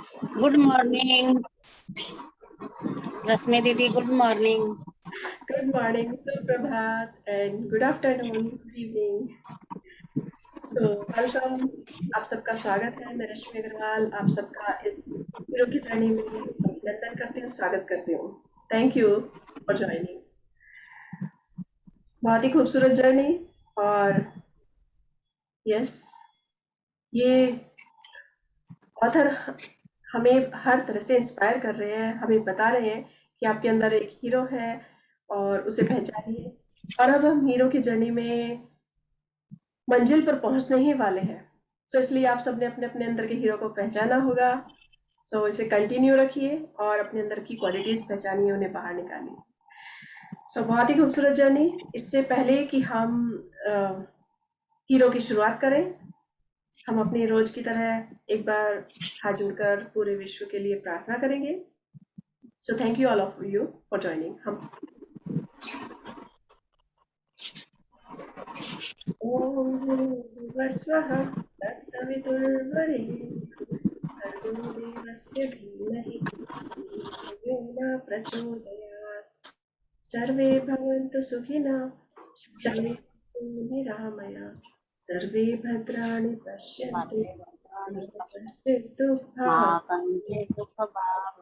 Good morning रश्मि दीदी, good morning. Good morning, सुप्रभात and good afternoon, good evening. तो welcome, आप सबका स्वागत है। मैं रश्मि अग्रवाल आप सबका इस हीरो की जर्नी में अभिनंदन करती हूँ, स्वागत करती हूँ। Thank you for joining. बहुत ही खूबसूरत जर्नी। और यस, ये ऑथर हमें हर तरह से इंस्पायर कर रहे हैं, हमें बता रहे हैं कि आपके अंदर एक हीरो है और उसे पहचानिए। और अब हम हीरो की जर्नी में मंजिल पर पहुंचने ही वाले हैं। सो इसलिए आप सबने अपने अपने अंदर के हीरो को पहचाना होगा। सो इसे कंटिन्यू रखिए और अपने अंदर की क्वालिटीज पहचानिए, उन्हें बाहर निकालिए। सो बहुत ही खूबसूरत जर्नी। इससे पहले कि हम हीरो की शुरुआत करें, हम अपनी रोज की तरह एक बार हाथ जोड़कर पूरे विश्व के लिए प्रार्थना करेंगे। सो thank you all of you for joining. हम ओम भूर्भुवस्वः तत्सवितुर्वरेण्यं भर्गो देवस्य धीमहि धियो न प्रचोदयात्। सर्वे भवन्तु सुखिनः, सर्वे सन्तु निरामयाः, सर्वे भद्राणि पश्यन्तु, मा कश्चित् दुःखभाग्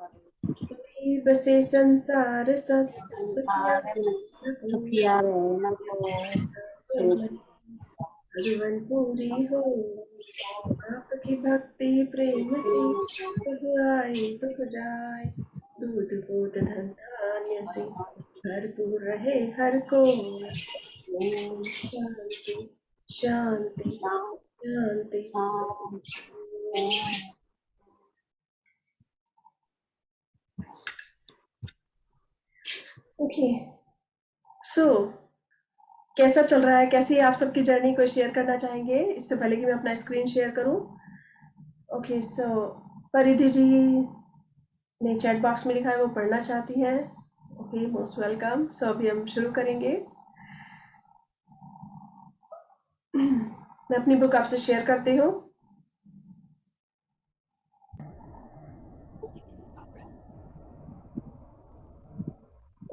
बसे संसार सब सुखिया सुखिया रहना को भगवान पूरी हो। आपकी भक्ति प्रेम से सुख आए दुख जाए, दूध दूध धन धान्य से भरपूर रहे हर को। ओम शांति शांति शांति। ओके, सो कैसा चल रहा है, कैसी है आप सबकी जर्नी, को शेयर करना चाहेंगे इससे पहले कि मैं अपना स्क्रीन शेयर करूं? ओके, सो परिधि जी ने चैट बॉक्स में लिखा है वो पढ़ना चाहती है। Okay, most welcome. सो अभी हम शुरू करेंगे। मैं अपनी बुक आपसे शेयर करती हूँ।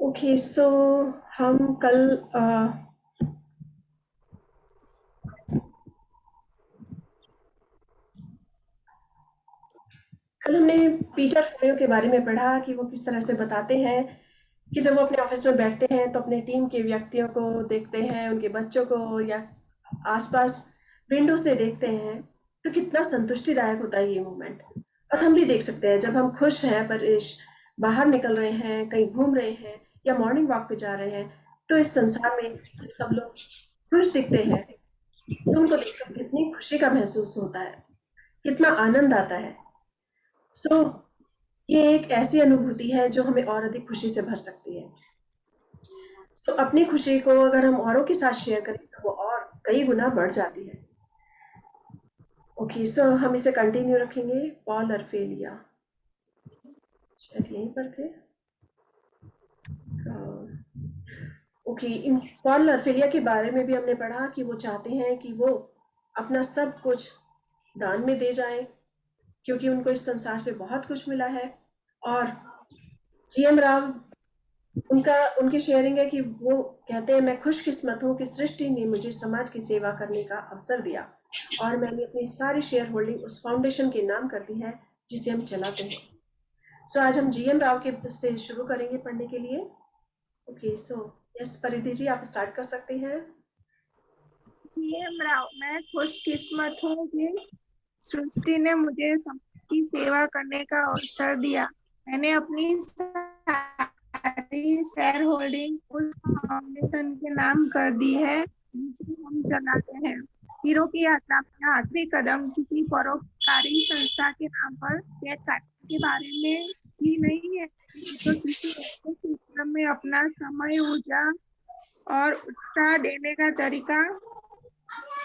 ओके, सो हम कल हमने पीटर फोलियो के बारे में पढ़ा कि वो किस तरह से बताते हैं कि जब वो अपने ऑफिस में बैठते हैं तो अपने टीम के व्यक्तियों को देखते हैं, उनके बच्चों को या आसपास विंडो से देखते हैं, तो कितना संतुष्टिदायक होता है ये मोमेंट। और हम भी देख सकते हैं जब हम खुश हैं, परेश बाहर निकल रहे हैं, कहीं घूम रहे हैं या मॉर्निंग वॉक पे जा रहे हैं, तो इस संसार में जब सब लोग खुश दिखते हैं तो उनको देखकर कितनी खुशी का महसूस होता है, कितना आनंद आता है। सो ये एक ऐसी अनुभूति है जो हमें और अधिक खुशी से भर सकती है। तो अपनी खुशी को अगर हम औरों के साथ शेयर करें तो वो और कई गुना बढ़ जाती है। ओके, सो हम इसे कंटिन्यू रखेंगे। पॉल अरफेलिया शायद यहीं पर थे। ओके, इन पॉल अरफेलिया के बारे में भी हमने पढ़ा कि वो चाहते हैं कि वो अपना सब कुछ दान में दे जाएं, क्योंकि उनको इस संसार से बहुत कुछ मिला है। और जीएम राव उनकी शेयरिंग है कि वो कहते हैं, मैं खुशकिस्मत हूँ कि सृष्टि ने मुझे समाज की सेवा करने का अवसर दिया और मैंने अपनी सारी शेयर होल्डिंग उस फाउंडेशन के नाम कर दी है जिसे हम चलाते हैं। सो आज हम जीएम राव के से शुरू करेंगे पढ़ने के लिए। ओके, सो यस परिधि जी, आप स्टार्ट कर सकते हैं। जीएम राव, मैं खुशकिस्मत हूँ कि सृष्टि ने मुझे सबकी सेवा करने का अवसर दिया। मैंने अपनी सारी शेयर होल्डिंग उस फाउंडेशन के नाम कर दी है जिसे हम चलाते हैं। हीरो की यात्रा में आखिरी कदम किसी परोपकारी संस्था के नाम पर केक काटने के बारे में ही नहीं है, तो किसी ऐसे क्षेत्र में अपना समय, ऊर्जा और उत्साह देने का तरीका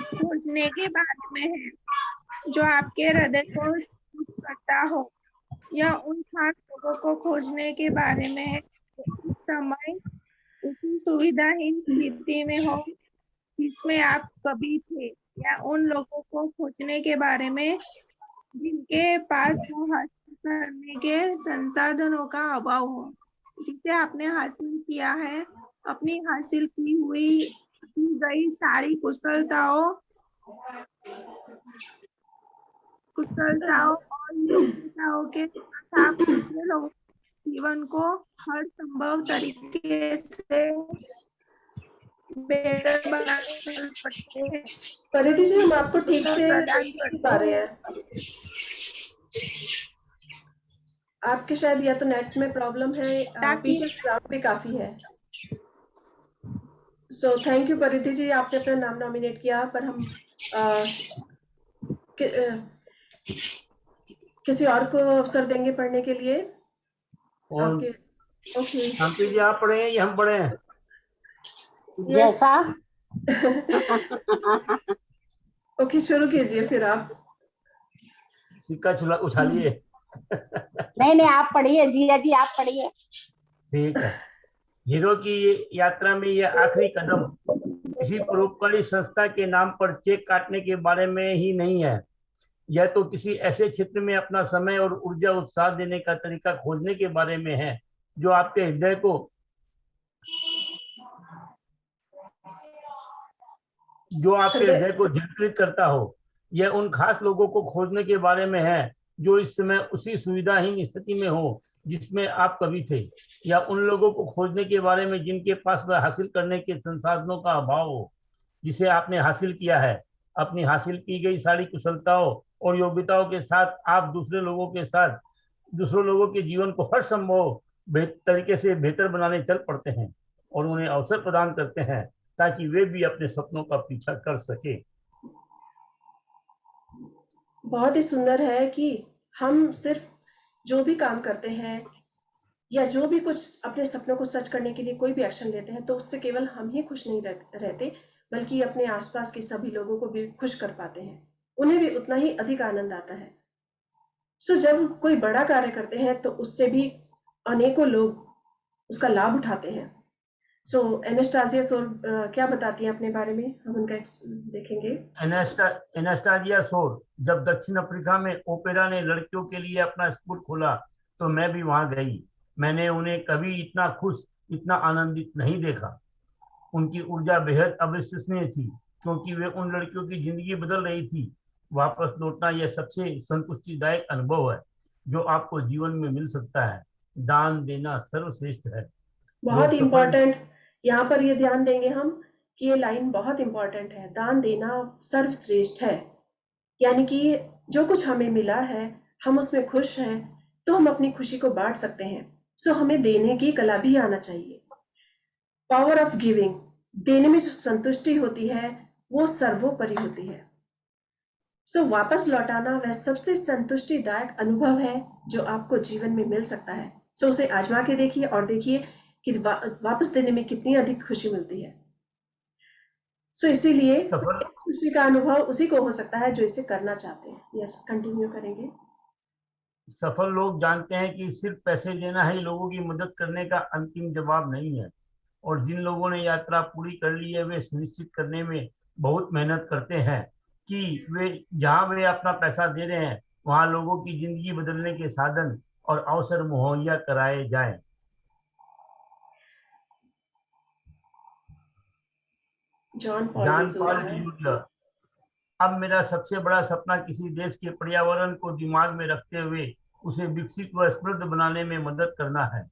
खोजने के बारे में है जो आपके हृदय को खुश करता हो, या उन खास लोगों को खोजने के बारे में है जो इस समय उसी सुविधाहीन स्थिति में हो जिसमें आप कभी थे, या उन लोगों को खोजने के बारे में जिनके पास वो करने के संसाधनों का अभाव हो। जिसे आपने हासिल किया है, अपनी हासिल की गई सारी कुशलताओं और योग्यताओं के साथ आप दूसरे लोगों के जीवन को हर संभव तरीके से बेहतर बनाने चल पड़ते हैं, परिधि जी, हम आपको ठीक से प्रदान नहीं करते पा रहे हैं। हैं। आपके शायद या तो नेट में प्रॉब्लम है, ताकि पीछे साउंड भी काफी है। सो थैंक यू परिधि जी, आपने अपना नाम नॉमिनेट किया, पर हम किसी और को अवसर देंगे पढ़ने के लिए। और आपके ओके हम्पी जी आप पढ़े हैं या हम पढ़े हैं? जैसा ओके, शुरू कीजिए फिर आप। सिक्का उछालिए। नहीं, आप पढ़िए जिया जी, आप पढ़िए। ठीक है। हीरो की ये यात्रा में यह आखिरी कदम किसी परोपकारी संस्था के नाम पर चेक काटने के बारे में ही नहीं है। यह तो किसी ऐसे क्षेत्र में अपना समय और ऊर्जा उत्साह देने का तरीका खोजने के बारे में है जो आपके हृदय को झंकृत करता हो। यह उन खास लोगों को खोजने के बारे में है जो इस समय उसी सुविधाहीन स्थिति में हो जिसमें आप कभी थे, या उन लोगों को खोजने के बारे में जिनके पास वह हासिल करने के संसाधनों का अभाव हो जिसे आपने हासिल किया है। अपनी हासिल की गई सारी कुशलताओं और योग्यताओं के साथ आप दूसरे लोगों के जीवन को हर संभव तरीके से बेहतर बनाने चल पड़ते हैं और उन्हें अवसर प्रदान करते हैं ताकि वे भी अपने सपनों का पीछा कर सके। बहुत ही सुंदर है कि हम सिर्फ जो भी काम करते हैं या जो भी कुछ अपने सपनों को सच करने के लिए कोई भी एक्शन लेते हैं, तो उससे केवल हम ही खुश नहीं रहते, बल्कि अपने आसपास के सभी लोगों को भी खुश कर पाते हैं। उन्हें भी उतना ही अधिक आनंद आता है। जब कोई बड़ा कार्य करते हैं तो उससे भी अनेकों लोग उसका लाभ उठाते हैं। एनास्टासिया सोर क्या बताती हैं अपने बारे में, हम उनका देखेंगे। एनास्टासिया सोर, जब दक्षिण अफ्रीका में ओपेरा ने लड़कियों के लिए अपना स्कूल खोला तो मैं भी वहां गई। मैंने उन्हें कभी इतना खुश, इतना आनंदित नहीं देखा। उनकी ऊर्जा बेहद अविश्वसनीय थी क्योंकि वे उन लड़कियों की जिंदगी बदल रही थी। वापस लौटना यह सबसे संतुष्टिदायक अनुभव है जो आपको जीवन में मिल सकता है। दान देना सर्वश्रेष्ठ है। बहुत इंपॉर्टेंट, यहाँ पर ये ध्यान देंगे हम कि ये लाइन बहुत इंपॉर्टेंट है। दान देना सर्वश्रेष्ठ है, यानी कि जो कुछ हमें मिला है हम उसमें खुश हैं तो हम अपनी खुशी को बांट सकते हैं। हमें देने की कला भी आना चाहिए। पावर ऑफ गिविंग, देने में जो संतुष्टि होती है वो सर्वोपरि होती है। वापस लौटाना वह सबसे संतुष्टिदायक अनुभव है जो आपको जीवन में मिल सकता है। उसे आजमा के देखिए और देखिए कि वापस देने में कितनी अधिक खुशी मिलती है। इसीलिए खुशी का अनुभव उसी को हो सकता है जो इसे करना चाहते हैं। यस, कंटिन्यू करेंगे। सफल लोग जानते हैं कि सिर्फ पैसे देना ही लोगों की मदद करने का अंतिम जवाब नहीं है, और जिन लोगों ने यात्रा पूरी कर ली है वे सुनिश्चित करने में बहुत मेहनत करते हैं कि वे जहां वे अपना पैसा दे रहे हैं वहां लोगों की जिंदगी बदलने के साधन और अवसर मुहैया कराए जाएं। जॉन पॉल ड्यूटलर, अब मेरा सबसे बड़ा सपना किसी देश के पर्यावरण को दिमाग में रखते हुए उसे विकसित व समृद्ध बनाने में मदद करना है।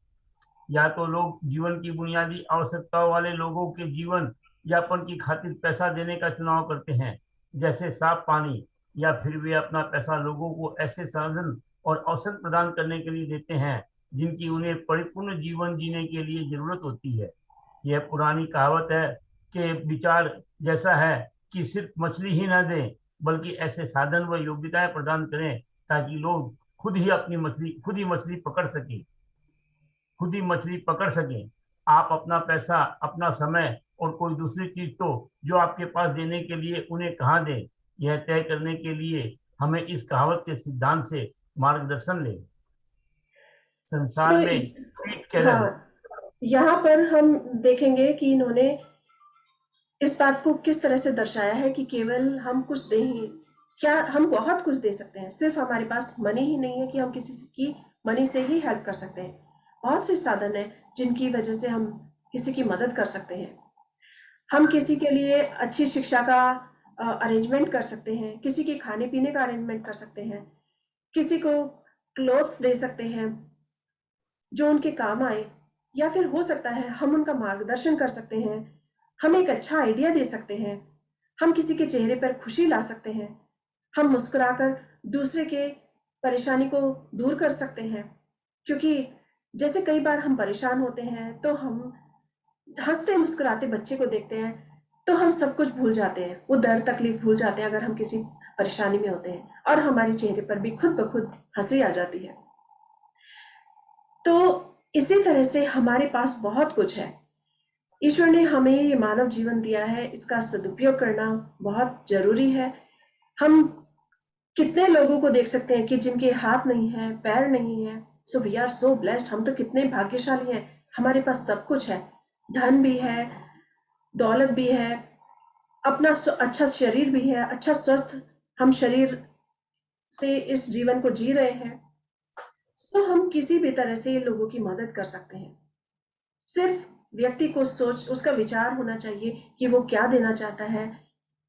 या तो लोग जीवन की बुनियादी आवश्यकताओं वाले लोगों के जीवन यापन की खातिर पैसा देने का चुनाव करते हैं, जैसे साफ पानी, या फिर वे अपना पैसा लोगों को ऐसे साधन और अवसर प्रदान करने के लिए देते हैं जिनकी उन्हें परिपूर्ण जीवन जीने के लिए जरूरत होती है। यह पुरानी कहावत है कि विचार जैसा है कि सिर्फ मछली ही न दें बल्कि ऐसे साधन व योग्यताएं प्रदान करें ताकि लोग खुद ही मछली पकड़ सकें। आप अपना पैसा, अपना समय और कोई दूसरी चीज तो जो आपके पास देने के लिए उन्हें कहाँ दें, यह तय करने के लिए हमें इस कहावत के सिद्धांत से मार्गदर्शन लें। संसार में यहाँ पर हम देखेंगे कि इन्होंने इस बात को किस तरह से दर्शाया है कि केवल हम कुछ दें ही क्या हम बहुत कुछ दे सकते हैं, सिर्फ हमारे पास मनी ही नहीं है कि हम किसी की मनी से ही हेल्प कर सकते हैं। बहुत से साधन है जिनकी वजह से हम किसी की मदद कर सकते हैं। हम किसी के लिए अच्छी शिक्षा का अरेंजमेंट कर सकते हैं, किसी के खाने पीने का अरेंजमेंट कर सकते हैं, किसी को क्लोथ्स दे सकते हैं जो उनके काम आए, या फिर हो सकता है हम उनका मार्गदर्शन कर सकते हैं, हम एक अच्छा आइडिया दे सकते हैं, हम किसी के चेहरे पर खुशी ला सकते हैं, हम मुस्कुराकर दूसरे के परेशानी को दूर कर सकते हैं। क्योंकि जैसे कई बार हम परेशान होते हैं तो हम हंसते मुस्कुराते बच्चे को देखते हैं तो हम सब कुछ भूल जाते हैं, वो दर्द तकलीफ भूल जाते हैं अगर हम किसी परेशानी में होते हैं, और हमारे चेहरे पर भी खुद ब खुद हंसी आ जाती है। तो इसी तरह से हमारे पास बहुत कुछ है। ईश्वर ने हमें ये मानव जीवन दिया है, इसका सदुपयोग करना बहुत जरूरी है। हम कितने लोगों को देख सकते हैं कि जिनके हाथ नहीं है, पैर नहीं है। So we are so blessed, हम तो कितने भाग्यशाली हैं, हमारे पास सब कुछ है, धन भी है, दौलत भी है, अपना अच्छा शरीर भी है, अच्छा स्वस्थ हम शरीर से इस जीवन को जी रहे हैं। सो हम किसी भी तरह से लोगों की मदद कर सकते हैं। सिर्फ व्यक्ति को सोच, उसका विचार होना चाहिए कि वो क्या देना चाहता है,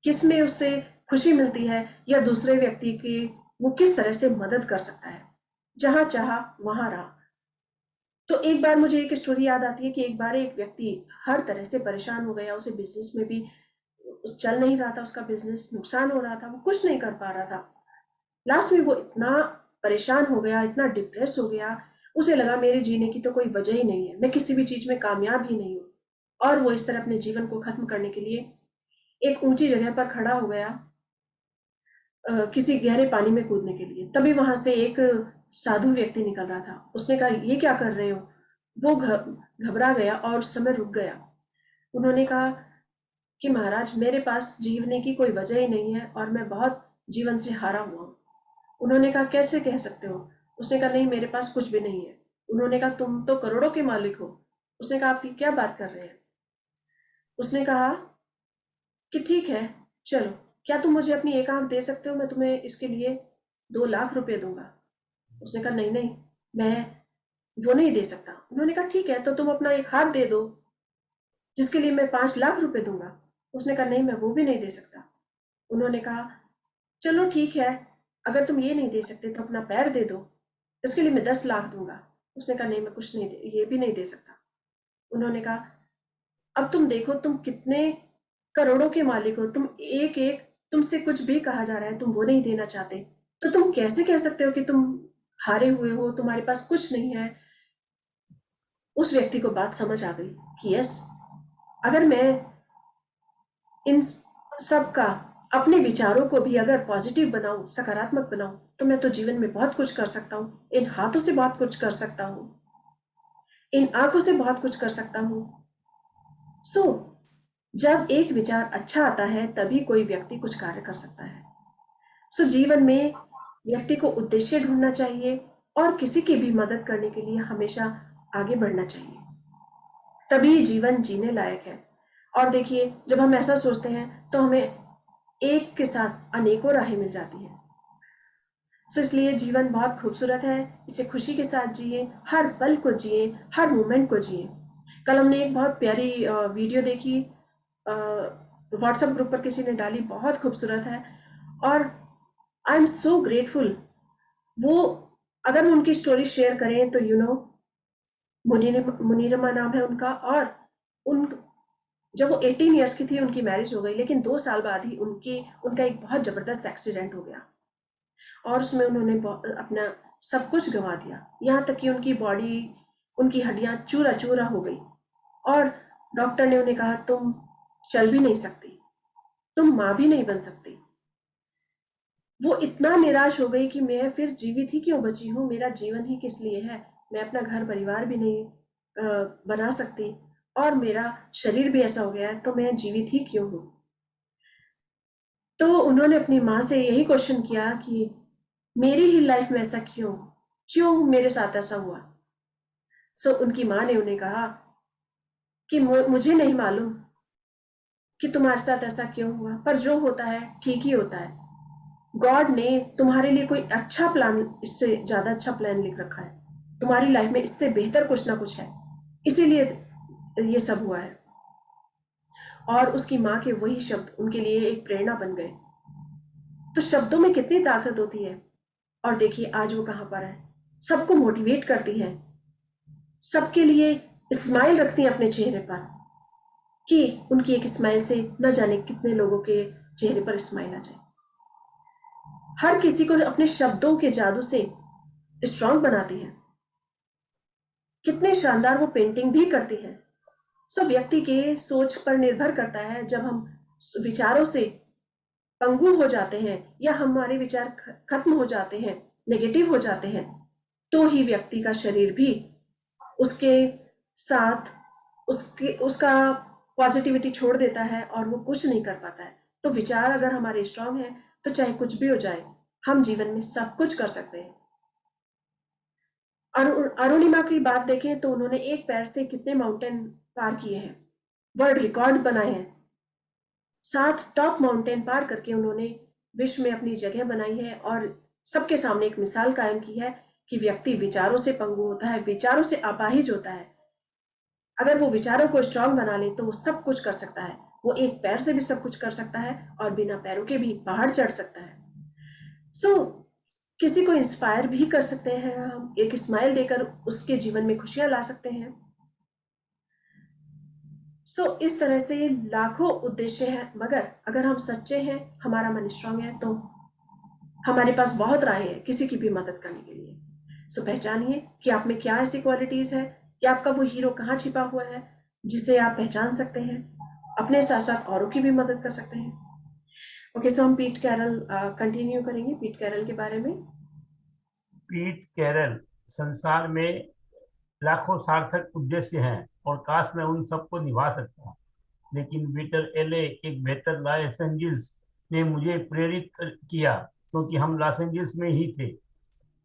किसमें उससे खुशी मिलती है, या दूसरे व्यक्ति की वो किस तरह से मदद कर सकता है। जहां चाहा वहां रहा। तो एक बार मुझे एक स्टोरी याद आती है कि एक बार एक व्यक्ति हर तरह से परेशान हो गया, उसे बिजनेस में भी चल नहीं रहा था, उसका बिजनेस नुकसान हो रहा था, वो कुछ नहीं कर पा रहा था। लास्ट में वो इतना परेशान हो गया, इतना डिप्रेस हो गया, उसे लगा मेरे जीने की तो कोई वजह ही नहीं है, मैं किसी भी चीज में कामयाब ही नहीं हूँ। और वो इस तरह अपने जीवन को खत्म करने के लिए एक ऊंची जगह पर खड़ा हो गया, किसी गहरे पानी में कूदने के लिए। तभी वहां से एक साधु व्यक्ति निकल रहा था। उसने कहा, ये क्या कर रहे हो? वो घबरा गया और उस समय रुक गया। उन्होंने कहा कि महाराज, मेरे पास जीवने की कोई वजह ही नहीं है और मैं बहुत जीवन से हारा हुआ हूँ। उन्होंने कहा, कैसे कह सकते हो? उसने कहा, नहीं, मेरे पास कुछ भी नहीं है। उन्होंने कहा, तुम तो करोड़ों के मालिक हो। उसने कहा, आप क्या बात कर रहे हैं? उसने कहा कि ठीक है, चलो, क्या तुम मुझे अपनी एक आंख दे सकते हो? मैं तुम्हें इसके लिए 2 लाख रुपए दूंगा। उसने कहा, नहीं नहीं, मैं वो नहीं दे सकता। उन्होंने कहा, ठीक है, तो तुम अपना एक हाथ दे दो जिसके लिए मैं 5 लाख रुपए दूंगा। उसने कहा, नहीं, मैं वो भी नहीं दे सकता। उन्होंने कहा, चलो ठीक है, अगर तुम ये नहीं दे सकते तो अपना पैर दे दो, इसके लिए मैं 10 लाख दूंगा। उसने कहा, नहीं, मैं कुछ नहीं दे, ये भी नहीं दे सकता। उन्होंने कहा, अब तुम देखो, तुम कितने करोड़ों के मालिक हो, तुम एक एक, तुमसे कुछ भी कहा जा रहा है, तुम वो नहीं देना चाहते, तो तुम कैसे कह सकते हो कि तुम हारे हुए हो, तुम्हारे पास कुछ नहीं है? उस व्यक्ति को बात समझ आ गई कि यस, अगर मैं इन सब का, अपने विचारों को भी अगर पॉजिटिव बनाऊं, सकारात्मक बनाऊं, तो मैं तो जीवन में बहुत कुछ कर सकता हूँ। इन हाथों से बहुत कुछ कर सकता हूँ, इन आंखों से बहुत कुछ कर सकता हूँ। सो जब एक विचार अच्छा आता है तभी कोई व्यक्ति कुछ कार्य कर सकता है। सो जीवन में व्यक्ति को उद्देश्य ढूंढना चाहिए और किसी की भी मदद करने के लिए हमेशा आगे बढ़ना चाहिए, तभी जीवन जीने लायक है। और देखिए, जब हम ऐसा सोचते हैं तो हमें एक के साथ अनेकों राहें मिल जाती हैं। सो इसलिए जीवन बहुत खूबसूरत है, इसे खुशी के साथ जिए, हर पल को जिए, हर मोमेंट को जिए। कल हमने एक बहुत प्यारी वीडियो देखी, व्हाट्सएप ग्रुप पर किसी ने डाली, बहुत खूबसूरत है, और आई एम सो ग्रेटफुल। वो, अगर उनकी स्टोरी शेयर करें तो मुनीरमा नाम है उनका, और उन जब वो 18 ईयर्स की थी उनकी मैरिज हो गई, लेकिन 2 साल बाद ही उनका एक बहुत जबरदस्त एक्सीडेंट हो गया और उसमें उन्होंने अपना सब कुछ गंवा दिया, यहाँ तक कि उनकी बॉडी, उनकी हड्डियां चूरा चूरा हो गई, और डॉक्टर ने उन्हें कहा, तुम चल भी नहीं सकती, तुम माँ भी नहीं बन सकती। वो इतना निराश हो गई कि मैं फिर जीवित ही क्यों बची हूँ, मेरा जीवन ही किस लिए है, मैं अपना घर परिवार भी नहीं बना सकती, और मेरा शरीर भी ऐसा हो गया है, तो मैं जीवित ही क्यों हूँ। तो उन्होंने अपनी माँ से यही क्वेश्चन किया कि मेरी ही लाइफ में ऐसा क्यों, क्यों मेरे साथ ऐसा हुआ। सो उनकी माँ ने उन्हें कहा कि मुझे नहीं मालूम कि तुम्हारे साथ ऐसा क्यों हुआ, पर जो होता है ठीक ही होता है। गॉड ने तुम्हारे लिए कोई अच्छा प्लान, इससे ज्यादा अच्छा प्लान लिख रखा है तुम्हारी लाइफ में, इससे बेहतर कुछ ना कुछ है, इसीलिए ये सब हुआ है। और उसकी माँ के वही शब्द उनके लिए एक प्रेरणा बन गए। तो शब्दों में कितनी ताकत होती है। और देखिए आज वो कहाँ पर है, सबको मोटिवेट करती है, सबके लिए स्माइल रखती है अपने चेहरे पर, कि उनकी एक स्माइल से न जाने कितने लोगों के चेहरे पर स्माइल आ जाए। हर किसी को अपने शब्दों के जादू से स्ट्रांग बनाती है। कितने शानदार वो पेंटिंग भी करती है। सब व्यक्ति के सोच पर निर्भर करता है। जब हम विचारों से पंगु हो जाते हैं या हमारे विचार खत्म हो जाते हैं, नेगेटिव हो जाते हैं, तो ही व्यक्ति का शरीर भी उसके साथ उसका पॉजिटिविटी छोड़ देता है और वो कुछ नहीं कर पाता है। तो विचार अगर हमारे स्ट्रांग है तो चाहे कुछ भी हो जाए, हम जीवन में सब कुछ कर सकते हैं। अरुणिमा की बात देखें तो उन्होंने एक पैर से कितने माउंटेन पार किए हैं, वर्ल्ड रिकॉर्ड बनाए हैं। 7 टॉप माउंटेन पार करके उन्होंने विश्व में अपनी जगह बनाई है और सबके सामने एक मिसाल कायम की है कि व्यक्ति विचारों से पंगु होता है, विचारों से अपाहिज होता है। अगर वो विचारों को स्ट्रांग बना ले तो वो सब कुछ कर सकता है। वो एक पैर से भी सब कुछ कर सकता है और बिना पैरों के भी पहाड़ चढ़ सकता है। किसी को इंस्पायर भी कर सकते हैं हम, एक स्माइल देकर उसके जीवन में खुशियां ला सकते हैं। इस तरह से लाखों उद्देश्य हैं, मगर अगर हम सच्चे हैं, हमारा मन स्ट्रांग है, तो हमारे पास बहुत राहें हैं किसी की भी मदद करने के लिए। पहचानिए कि आप में क्या ऐसी क्वालिटीज है, कि आपका वो हीरो कहाँ छिपा हुआ है जिसे आप पहचान सकते हैं, अपने साथ साथ औरों की भी मदद कर सकते हैं। ओके, सो हम पीट कैरल कंटिन्यू करेंगे, पीट कैरल के बारे में। पीट कैरल, संसार में लाखों सार्थक उद्देश्य हैं और काश मैं उन सबको निभा सकता, लेकिन पीटर एले एक बेहतर लॉस एंजिल्स ने मुझे प्रेरित किया, क्योंकि हम लॉस एंजिल्स में ही थे।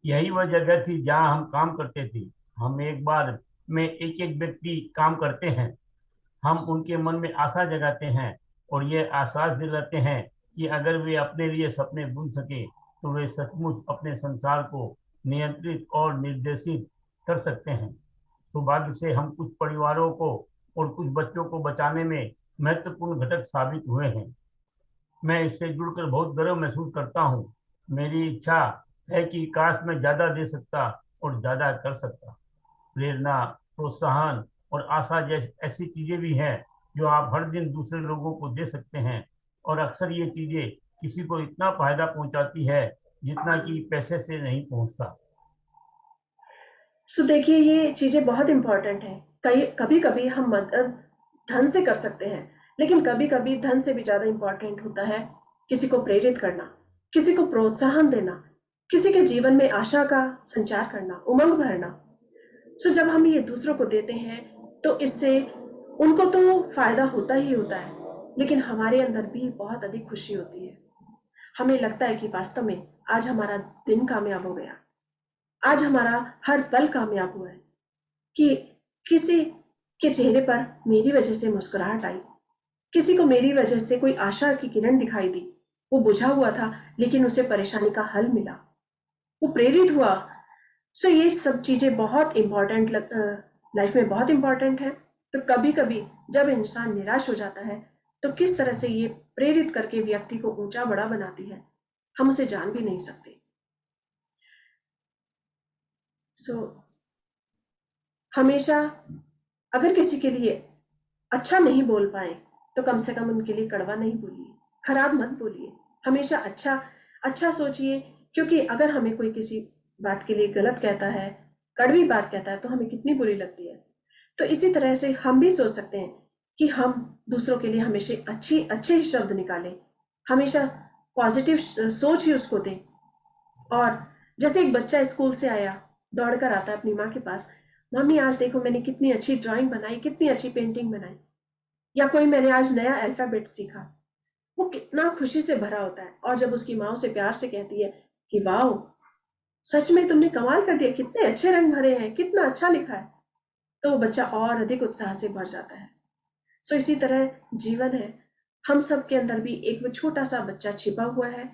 यही वह जगह थी जहां हम काम करते थे। हम एक बार में एक एक व्यक्ति काम करते हैं। हम उनके मन में आशा जगाते हैं और ये आश्वास दिलाते हैं कि अगर वे अपने लिए सपने बुन सके तो वे सचमुच अपने संसार को नियंत्रित और निर्देशित कर सकते हैं। सौभाग्य से हम कुछ परिवारों को और कुछ बच्चों को बचाने में महत्वपूर्ण घटक साबित हुए हैं। मैं इससे जुड़कर बहुत गर्व महसूस करता हूँ। मेरी इच्छा है कि काश मैं ज्यादा दे सकता और ज्यादा कर सकता। प्रेरणा, प्रोत्साहन और आशा जैसी ऐसी चीजें भी हैं जो आप हर दिन दूसरे लोगों को दे सकते हैं, और अक्सर ये चीजें किसी को इतना फायदा पहुंचाती है जितना कि पैसे से नहीं पहुंचता। देखिए ये चीजें बहुत इंपॉर्टेंट हैं। कभी कभी हम मदद धन से कर सकते हैं, लेकिन कभी कभी धन से भी ज्यादा इंपॉर्टेंट होता है किसी को प्रेरित करना, किसी को प्रोत्साहन देना, किसी के जीवन में आशा का संचार करना, उमंग भरना। जब हम ये दूसरों को देते हैं तो इससे उनको तो फायदा होता ही होता है, लेकिन हमारे अंदर भी बहुत अधिक खुशी होती है। हमें लगता है कि वास्तव में आज हमारा दिन कामयाब हो गया, आज हमारा हर पल कामयाब हुआ है, कि किसी के चेहरे पर मेरी वजह से मुस्कुराहट आई, किसी को मेरी वजह से कोई आशा की किरण दिखाई दी। वो बुझा हुआ था लेकिन उसे परेशानी का हल मिला, वो प्रेरित हुआ। ये सब चीजें बहुत इंपॉर्टेंट लाइफ में बहुत इंपॉर्टेंट है। तो कभी कभी जब इंसान निराश हो जाता है तो किस तरह से ये प्रेरित करके व्यक्ति को ऊंचा बड़ा बनाती है, हम उसे जान भी नहीं सकते। हमेशा अगर किसी के लिए अच्छा नहीं बोल पाए तो कम से कम उनके लिए कड़वा नहीं बोलिए, खराब मत बोलिए, हमेशा अच्छा अच्छा सोचिए। क्योंकि अगर हमें कोई किसी बात के लिए गलत कहता है, कड़वी बात कहता है, तो हमें कितनी बुरी लगती है। तो इसी तरह से हम भी सोच सकते हैं कि हम दूसरों के लिए हमेशा अच्छे ही शब्द निकालें, हमेशा पॉजिटिव सोच ही उसको दें। और जैसे एक बच्चा स्कूल से आया, दौड़ कर आता है अपनी माँ के पास, मम्मी आज देखो मैंने कितनी अच्छी ड्राइंग बनाई, कितनी अच्छी पेंटिंग बनाई, या कोई मैंने आज नया अल्फाबेट सीखा, वो कितना खुशी से भरा होता है। और जब उसकी माँ उसे प्यार से कहती है कि वाह सच में तुमने कमाल कर दिया, कितने अच्छे रंग भरे हैं, कितना अच्छा लिखा है, तो वो बच्चा और अधिक उत्साह से भर जाता है। इसी तरह जीवन है, हम सब के अंदर भी एक वो छोटा सा बच्चा छिपा हुआ है,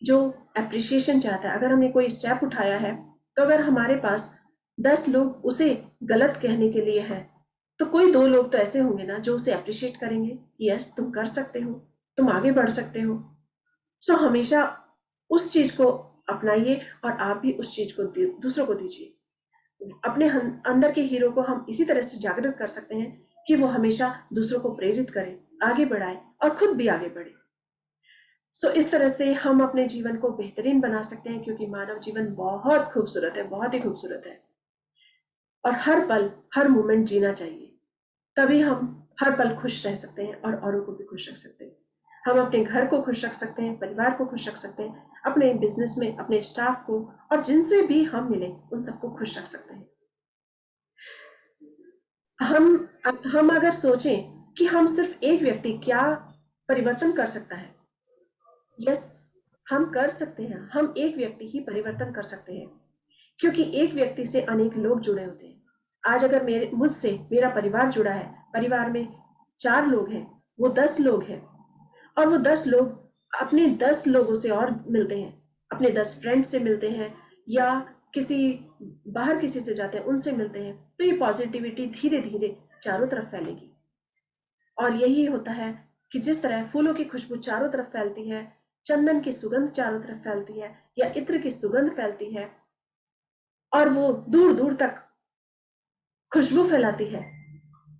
जो अप्रिशिएशन चाहता है। अगर हमने कोई स्टेप उठाया है, तो अगर हमारे पास 10 लोग उसे गलत कहने के लिए हैं, तो कोई 2 लोग तो ऐसे होंगे ना जो उसे अप्रिशिएट करेंगे, यस तुम कर सकते हो, तुम आगे बढ़ सकते हो। सो हमेशा उस चीज को अपनाइए और आप भी उस चीज को दूसरों को दीजिए। अपने अंदर के हीरो को हम इसी तरह से जागृत कर सकते हैं कि वो हमेशा दूसरों को प्रेरित करे, आगे बढ़ाए और खुद भी आगे बढ़े। सो इस तरह से हम अपने जीवन को बेहतरीन बना सकते हैं, क्योंकि मानव जीवन बहुत खूबसूरत है, बहुत ही खूबसूरत है। और हर पल, हर मोमेंट जीना चाहिए, तभी हम हर पल खुश रह सकते हैं और औरों को भी खुश रख सकते हैं। हम अपने घर को खुश रख सकते हैं, परिवार को खुश रख सकते हैं, अपने बिजनेस में अपने स्टाफ को और जिनसे भी हम मिले उन सबको खुश रख सकते हैं। हम अगर सोचें कि हम सिर्फ एक व्यक्ति क्या परिवर्तन कर सकता है, यस हम कर सकते हैं। हम एक व्यक्ति ही परिवर्तन कर सकते हैं, क्योंकि एक व्यक्ति से अनेक लोग जुड़े होते हैं। आज अगर मुझसे मेरा परिवार जुड़ा है, परिवार में 4 लोग हैं, वो 10 लोग हैं, और वो 10 लोग अपने 10 लोगों से और मिलते हैं, अपने 10 फ्रेंड से मिलते हैं, या बाहर किसी से जाते हैं उनसे मिलते हैं, तो ये पॉजिटिविटी धीरे धीरे चारों तरफ फैलेगी। और यही होता है कि जिस तरह फूलों की खुशबू चारों तरफ फैलती है, चंदन की सुगंध चारों तरफ फैलती है, या इत्र की सुगंध फैलती है और वो दूर दूर तक खुशबू फैलाती है,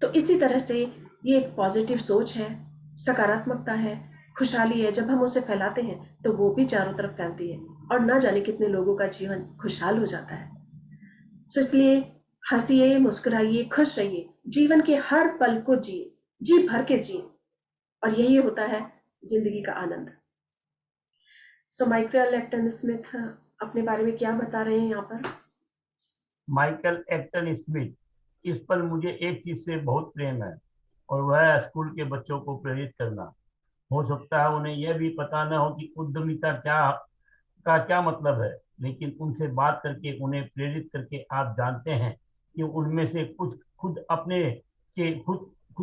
तो इसी तरह से ये एक पॉजिटिव सोच है, सकारात्मकता है, खुशहाली है। जब हम उसे फैलाते हैं तो वो भी चारों तरफ फैलती है और ना जाने कितने लोगों का जीवन खुशहाल हो जाता है। तो इसलिए हंसिए, मुस्कुराइए, खुश रहिए, जीवन के हर पल को जिए, जी भर के जिए, और यही होता है जिंदगी का आनंद। सो माइकल एल्टन स्मिथ अपने बारे में क्या बता रहे हैं यहाँ पर? माइकल एल्टन स्मिथ, इस पर मुझे एक चीज से बहुत प्रेम है, और वह है स्कूल के बच्चों को प्रेरित करना। हो सकता है उन्हें यह भी पता न हो कि उद्यमिता क्या मतलब है, लेकिन उनसे बात करके, उन्हें प्रेरित करके आप जानते हैं कि उनमें से कुछ खुद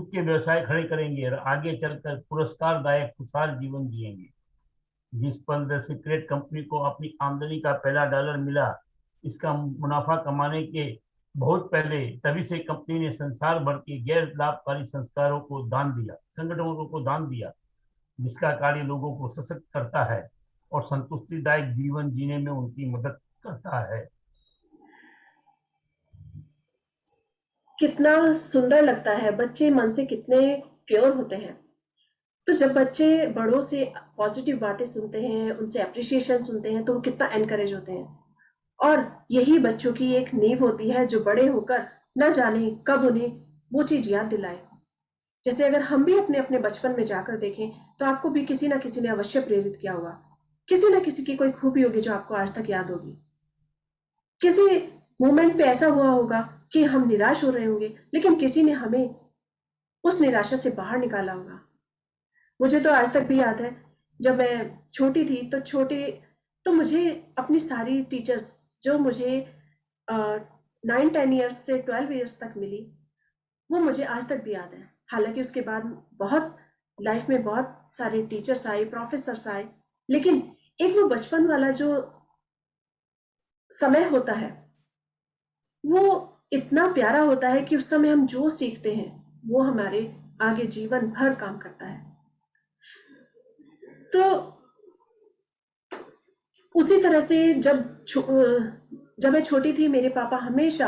के व्यवसाय खड़े करेंगे और आगे चलकर पुरस्कारदायक खुशहाल जीवन जिएंगे। जिस पल द सीक्रेट कंपनी को अपनी आमदनी का पहला डॉलर मिला, इसका मुनाफा कमाने के बहुत पहले, तभी से कंपनी ने संसार भर के गैर लाभकारी संगठनों को दान दिया, जिसका कार्य लोगों को सशक्त करता है और संतुष्टिदायक जीवन जीने में उनकी मदद करता है। कितना सुंदर लगता है, बच्चे मन से कितने प्योर होते हैं। तो जब बच्चे बड़ों से पॉजिटिव बातें सुनते हैं, उनसे अप्रिशिएशन सुनते हैं, तो वो कितना एनकरेज होते हैं। और यही बच्चों की एक नींव होती है, जो बड़े होकर न जाने कब उन्हें वो चीज याद दिलाए। जैसे अगर हम भी अपने अपने बचपन में जाकर देखें, तो आपको भी किसी ना किसी ने अवश्य प्रेरित किया होगा। किसी ना किसी की कोई खूबी होगी जो आपको आज तक याद होगी। किसी मोमेंट पे ऐसा हुआ होगा कि हम निराश हो रहे होंगे, लेकिन किसी ने हमें उस निराशा से बाहर निकाला होगा। मुझे तो आज तक भी याद है, जब मैं छोटी थी, तो मुझे अपनी सारी टीचर्स जो मुझे 9-10 ईयर्स से 12 ईयर्स तक मिली, वो मुझे आज तक भी याद है। हालांकि उसके बाद बहुत लाइफ में बहुत सारे टीचर्स आए, प्रोफेसर्स आए, लेकिन एक वो बचपन वाला जो समय होता है, वो इतना प्यारा होता है कि उस समय हम जो सीखते हैं वो हमारे आगे जीवन भर काम करता है। तो उसी तरह से जब मैं छोटी थी, मेरे पापा हमेशा,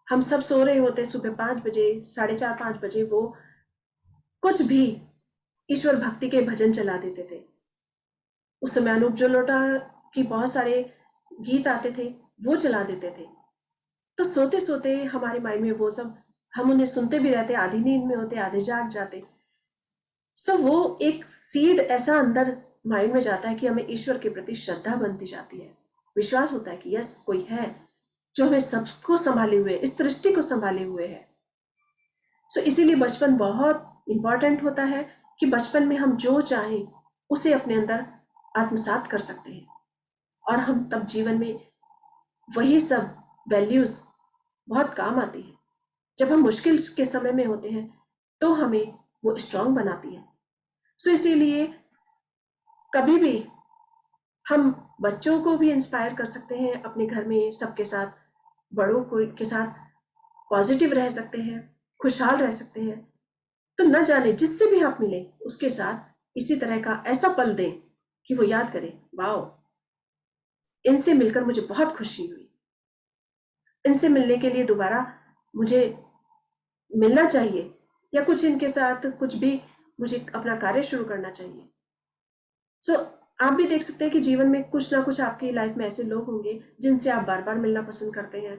हम सब सो रहे होते, सुबह 5 बजे, 4:30-5 बजे वो कुछ भी ईश्वर भक्ति के भजन चला देते थे। उस समय अनूप जलोटा की बहुत सारे गीत आते थे, वो चला देते थे। तो सोते सोते हमारे माइंड में वो सब, हम उन्हें सुनते भी रहते, आधी नींद में होते, आधे जाग जाते। सब वो एक सीड ऐसा अंदर माइंड में जाता है कि हमें ईश्वर के प्रति श्रद्धा बनती जाती है, विश्वास होता है कि यस कोई है जो हमें सबको संभाले हुए, इस सृष्टि को संभाले हुए है। सो इसीलिए बचपन बहुत इंपॉर्टेंट होता है कि बचपन में हम जो चाहें उसे अपने अंदर आत्मसात कर सकते हैं, और हम तब जीवन में वही सब वैल्यूज बहुत काम आती है। जब हम मुश्किल के समय में होते हैं तो हमें वो स्ट्रांग बनाती है। सो इसीलिए कभी भी हम बच्चों को भी इंस्पायर कर सकते हैं, अपने घर में सबके साथ, बड़ों को के साथ पॉजिटिव रह सकते हैं, खुशहाल रह सकते हैं। तो न जाने जिससे भी आप मिले उसके साथ इसी तरह का ऐसा पल दें कि वो याद करे, वाओ, इनसे मिलकर मुझे बहुत खुशी हुई, इनसे मिलने के लिए दोबारा मुझे मिलना चाहिए, या कुछ इनके साथ कुछ भी मुझे अपना कार्य शुरू करना चाहिए। सो आप भी देख सकते हैं कि जीवन में कुछ ना कुछ आपकी लाइफ में ऐसे लोग होंगे जिनसे आप बार बार मिलना पसंद करते हैं।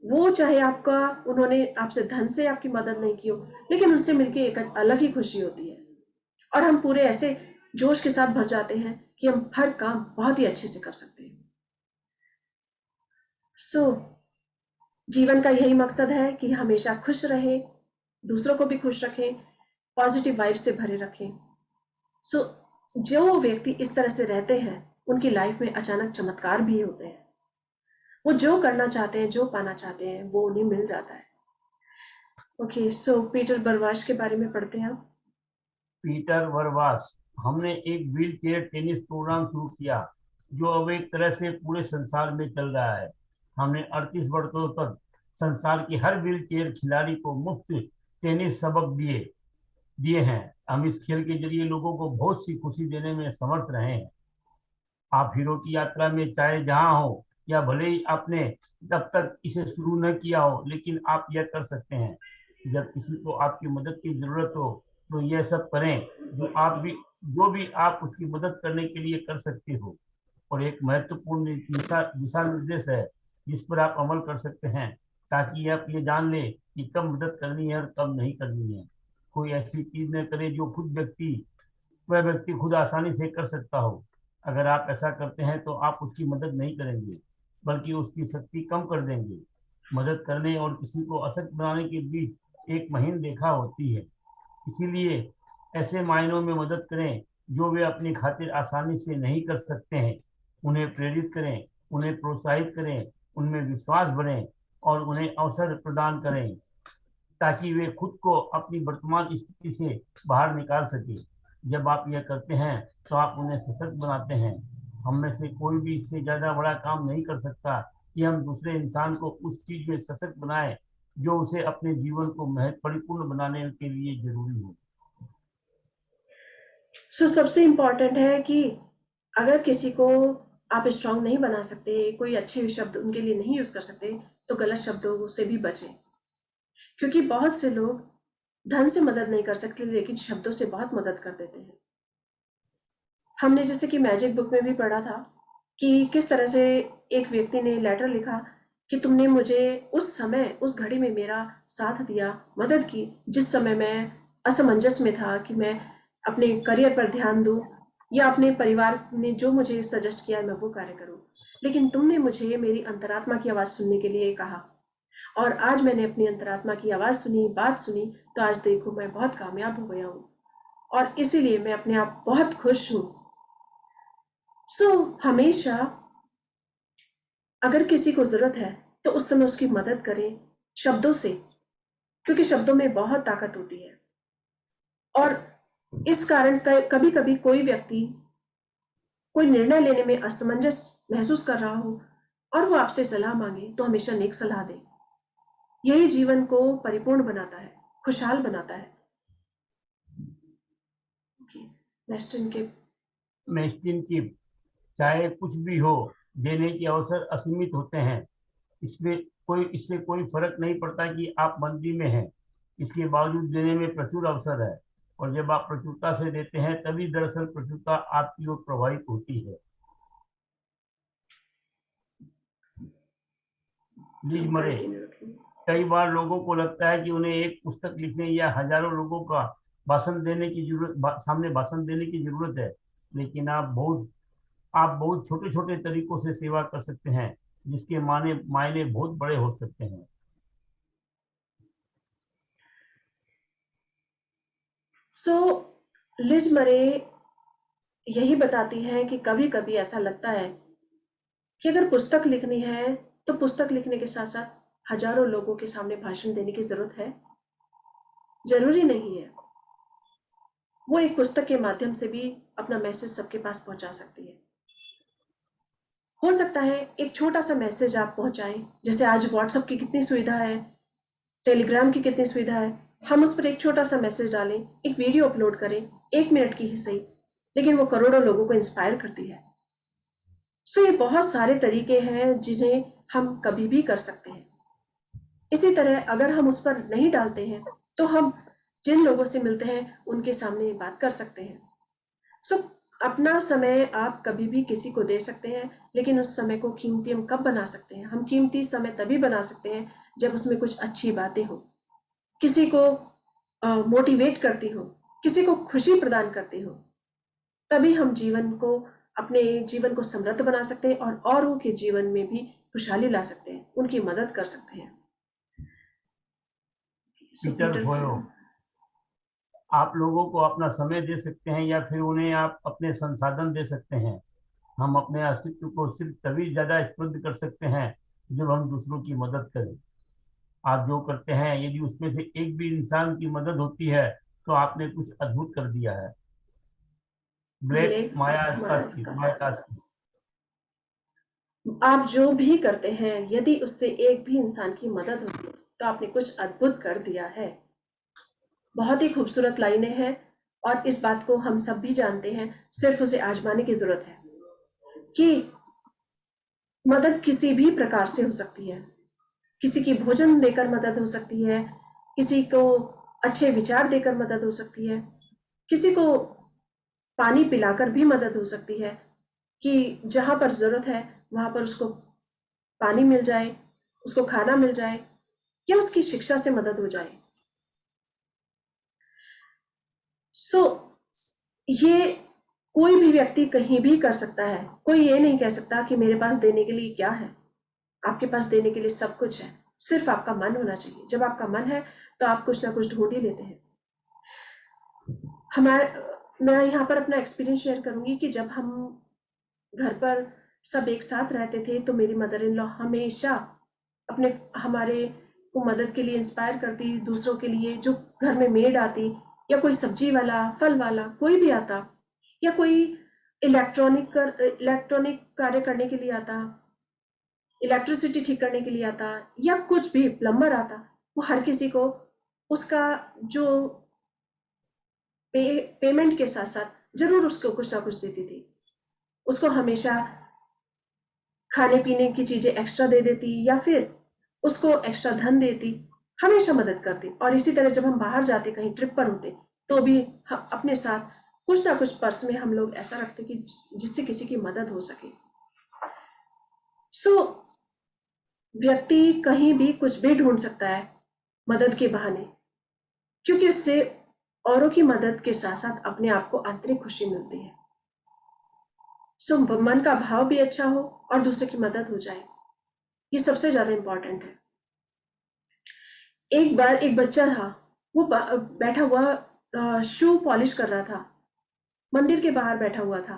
वो चाहे आपका उन्होंने आपसे धन से आपकी मदद नहीं की हो, लेकिन उनसे मिलके एक अलग ही खुशी होती है, और हम पूरे ऐसे जोश के साथ भर जाते हैं कि हम हर काम बहुत ही अच्छे से कर सकते हैं। सो जीवन का यही मकसद है कि हमेशा खुश रहें, दूसरों को भी खुश रखें, पॉजिटिव वाइब से भरे रखें। सो जो व्यक्ति इस तरह से रहते हैं उनकी लाइफ में अचानक चमत्कार भी होते हैं। वो जो करना चाहते हैं, जो पाना चाहते हैं, वो उन्हें मिल जाता है। ओके, सो पीटर बरवाश के बारे में पढ़ते हैं। पीटर वर्वास, हमने एक व्हील चेयर टेनिस प्रोग्राम शुरू किया जो अब एक तरह से पूरे संसार में चल रहा है। हमने 38 वर्षों तक संसार के हर व्हील चेयर खिलाड़ी को मुफ्त टेनिस सबक दिए दिए हैं। हम इस खेल के जरिए लोगों को बहुत सी खुशी देने में समर्थ रहे हैं। आप हीरो की यात्रा में चाहे जहां हो, या भले ही आपने तब तक इसे शुरू न किया हो, लेकिन आप यह कर सकते हैं। जब किसी को आपकी मदद की जरूरत हो तो यह सब करें जो भी आप उसकी मदद करने के लिए कर सकते हो। और एक महत्वपूर्ण दिशा निर्देश है जिस पर आप अमल कर सकते हैं, ताकि आप ये जान ले कि कब मदद करनी है और कब नहीं करनी है। कोई ऐसी चीज न करे जो वह व्यक्ति खुद आसानी से कर सकता हो। अगर आप ऐसा करते हैं तो आप उसकी मदद नहीं करेंगे, बल्कि उसकी शक्ति कम कर देंगे। मदद करने और किसी को अशक्त बनाने के बीच एक महीन रेखा होती है। इसीलिए ऐसे मायनों में मदद करें जो वे अपनी खातिर आसानी से नहीं कर सकते हैं। उन्हें प्रेरित करें, उन्हें प्रोत्साहित करें, उनमें विश्वास बढ़े और उन्हें अवसर प्रदान करें ताकि वे खुद को अपनी वर्तमान स्थिति से बाहर निकाल सके। जब आप यह करते हैं तो आप उन्हें सशक्त बनाते हैं। हम में से कोई भी इससे ज्यादा बड़ा काम नहीं कर सकता कि हम दूसरे इंसान को उस चीज में सशक्त बनाए जो उसे अपने जीवन को परिपूर्ण बनाने के लिए जरूरी हो। सो सबसे इम्पोर्टेंट है कि अगर किसी को आप स्ट्रांग नहीं बना सकते, कोई अच्छे शब्द उनके लिए नहीं यूज कर सकते, तो गलत शब्दों से भी बचें, क्योंकि बहुत से लोग धन से मदद नहीं कर सकते लेकिन शब्दों से बहुत मदद कर देते हैं। हमने जैसे कि मैजिक बुक में भी पढ़ा था कि किस तरह से एक व्यक्ति ने लेटर लिखा कि तुमने मुझे उस समय, उस घड़ी में मेरा साथ दिया, मदद की, जिस समय मैं असमंजस में था कि मैं अपने करियर पर ध्यान दूं या अपने परिवार ने जो मुझे सजेस्ट किया है मैं वो कार्य करूं, लेकिन तुमने मुझे मेरी अंतरात्मा की आवाज़ सुनने के लिए कहा, और आज मैंने अपनी अंतरात्मा की आवाज़ सुनी, बात सुनी, तो आज देखो मैं बहुत कामयाब हो गया हूँ और इसीलिए मैं अपने आप बहुत खुश हूँ। सो हमेशा अगर किसी को जरूरत है तो उस समय उसकी मदद करें शब्दों से, क्योंकि शब्दों में बहुत ताकत होती है। और इस कारण कभी कभी कोई व्यक्ति कोई निर्णय लेने में असमंजस महसूस कर रहा हो और वो आपसे सलाह मांगे तो हमेशा नेक सलाह दें। यही जीवन को परिपूर्ण बनाता है, खुशहाल बनाता है। मेस्टिन की, चाहे कुछ भी हो, देने के अवसर असीमित होते हैं। इससे कोई फर्क नहीं पड़ता कि आप मंदी में हैं, इसके बावजूद देने में प्रचुर अवसर है। और जब आप प्रचुरता से देते हैं तभी दरअसल प्रचुरता आपकी ओर प्रभावित होती है। लीज मरे, कई बार लोगों को लगता है कि उन्हें एक पुस्तक लिखने या हजारों लोगों का सामने भाषण देने की जरूरत है, लेकिन आप बहुत छोटे छोटे तरीकों से सेवा कर सकते हैं जिसके मायने बहुत बड़े हो सकते हैं। सो लिज मरे यही बताती है कि कभी कभी ऐसा लगता है कि अगर पुस्तक लिखनी है तो पुस्तक लिखने के साथ साथ हजारों लोगों के सामने भाषण देने की जरूरत है, जरूरी नहीं है। वो एक पुस्तक के माध्यम से भी अपना मैसेज सबके पास पहुंचा सकती है। हो सकता है एक छोटा सा मैसेज आप पहुंचाएं, जैसे आज व्हाट्सएप की कितनी सुविधा है, टेलीग्राम की कितनी सुविधा है, हम उस पर एक छोटा सा मैसेज डालें, एक वीडियो अपलोड करें, 1 मिनट की ही सही, लेकिन वो करोड़ों लोगों को इंस्पायर करती है। सो ये बहुत सारे तरीके हैं जिन्हें हम कभी भी कर सकते हैं। इसी तरह अगर हम उस पर नहीं डालते हैं तो हम जिन लोगों से मिलते हैं उनके सामने बात कर सकते हैं। सो अपना समय आप कभी भी किसी को दे सकते हैं, लेकिन उस समय को कीमती हम कब बना सकते हैं? हम कीमती समय तभी बना सकते हैं जब उसमें कुछ अच्छी बातें हो, किसी को मोटिवेट करती हो, किसी को खुशी प्रदान करती हो। तभी हम अपने जीवन को समृद्ध बना सकते हैं और औरों के जीवन में भी खुशहाली ला सकते हैं, उनकी मदद कर सकते हैं। पीटर फोयो, आप लोगों को अपना समय दे सकते हैं या फिर उन्हें आप अपने संसाधन दे सकते हैं। हम अपने अस्तित्व को सिर्फ तभी ज्यादा समृद्ध कर सकते हैं जब हम दूसरों की मदद करें। आप जो करते हैं, यदि उसमें से एक भी इंसान की मदद होती है तो आपने कुछ अद्भुत कर दिया है। ब्लेक मायाकास्की। आप जो भी करते हैं, यदि उससे एक भी इंसान की मदद होती है तो आपने कुछ अद्भुत कर दिया है। बहुत ही खूबसूरत लाइनें हैं और इस बात को हम सब भी जानते हैं, सिर्फ उसे आजमाने की जरूरत है कि मदद किसी भी प्रकार से हो सकती है। किसी की भोजन देकर मदद हो सकती है, किसी को अच्छे विचार देकर मदद हो सकती है, किसी को पानी पिलाकर भी मदद हो सकती है कि जहां पर जरूरत है वहां पर उसको पानी मिल जाए, उसको खाना मिल जाए या उसकी शिक्षा से मदद हो जाए। सो ये कोई भी व्यक्ति कहीं भी कर सकता है। कोई ये नहीं कह सकता कि मेरे पास देने के लिए क्या है। आपके पास देने के लिए सब कुछ है, सिर्फ आपका मन होना चाहिए। जब आपका मन है तो आप कुछ ना कुछ ढूंढ ही लेते हैं। मैं यहाँ पर अपना एक्सपीरियंस शेयर करूंगी कि जब हम घर पर सब एक साथ रहते थे तो मेरी मदर इन लॉ हमेशा हमारे को मदद के लिए इंस्पायर करती, दूसरों के लिए। जो घर में मेड आती या कोई सब्जी वाला, फल वाला, कोई भी आता, या कोई इलेक्ट्रॉनिक कार्य करने के लिए आता, इलेक्ट्रिसिटी ठीक करने के लिए आता, या कुछ भी प्लम्बर आता, वो हर किसी को उसका जो पेमेंट के साथ साथ जरूर उसको कुछ ना कुछ देती थी। उसको हमेशा खाने पीने की चीजें एक्स्ट्रा दे देती या फिर उसको एक्स्ट्रा धन देती, हमेशा मदद करती। और इसी तरह जब हम बाहर जाते, कहीं ट्रिप पर होते, तो भी हम अपने साथ कुछ ना कुछ पर्स में हम लोग ऐसा रखते कि जिससे किसी की मदद हो सके। सो व्यक्ति कहीं भी कुछ भी ढूंढ सकता है मदद के बहाने, क्योंकि उससे औरों की मदद के साथ साथ अपने आप को आंतरिक खुशी मिलती है। सो मन का भाव भी अच्छा हो और दूसरे की मदद हो जाए, ये सबसे ज्यादा इंपॉर्टेंट है। एक बार एक बच्चा था, वो बैठा हुआ शू पॉलिश कर रहा था, मंदिर के बाहर बैठा हुआ था,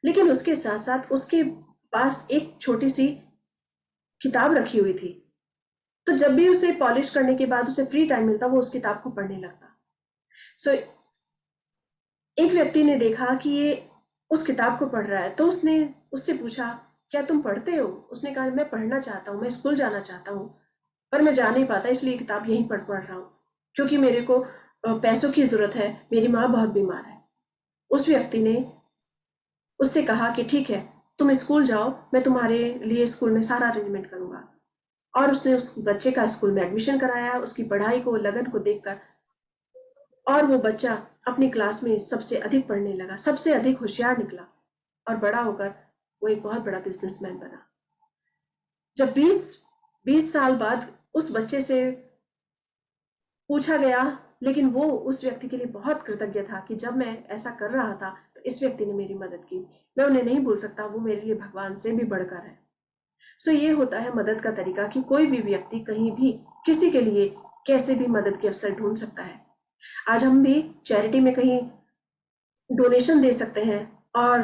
लेकिन उसके साथ साथ उसके पास एक छोटी सी किताब रखी हुई थी। तो जब भी उसे पॉलिश करने के बाद उसे फ्री टाइम मिलता, वो उस किताब को पढ़ने लगता। सो एक व्यक्ति ने देखा कि ये उस किताब को पढ़ रहा है, तो उसने उससे पूछा, क्या तुम पढ़ते हो? उसने कहा, मैं पढ़ना चाहता हूँ, मैं स्कूल जाना चाहता हूँ, पर मैं जा नहीं पाता, इसलिए किताब यहीं पढ़ रहा हूँ, क्योंकि मेरे को पैसों की जरूरत है, मेरी माँ बहुत बीमार है। उस व्यक्ति ने उससे कहा कि ठीक है, तुम स्कूल जाओ, मैं तुम्हारे लिए स्कूल में सारा अरेंजमेंट करूंगा। और उसने उस बच्चे का स्कूल में एडमिशन कराया, उसकी पढ़ाई को, लगन को देखकर, और वो बच्चा अपनी क्लास में सबसे अधिक पढ़ने लगा, सबसे अधिक होशियार निकला, और बड़ा होकर वो एक बहुत बड़ा बिजनेसमैन बना। जब 20 साल बाद उस बच्चे से पूछा गया, लेकिन वो उस व्यक्ति के लिए बहुत कृतज्ञ था कि जब मैं ऐसा कर रहा था तो इस व्यक्ति ने मेरी मदद की, मैं उन्हें नहीं भूल सकता, वो मेरे लिए भगवान से भी बढ़कर है। सो ये होता है मदद का तरीका कि कोई भी व्यक्ति कहीं भी किसी के लिए कैसे भी मदद के अवसर ढूंढ सकता है। आज हम भी चैरिटी में कहीं डोनेशन दे सकते हैं और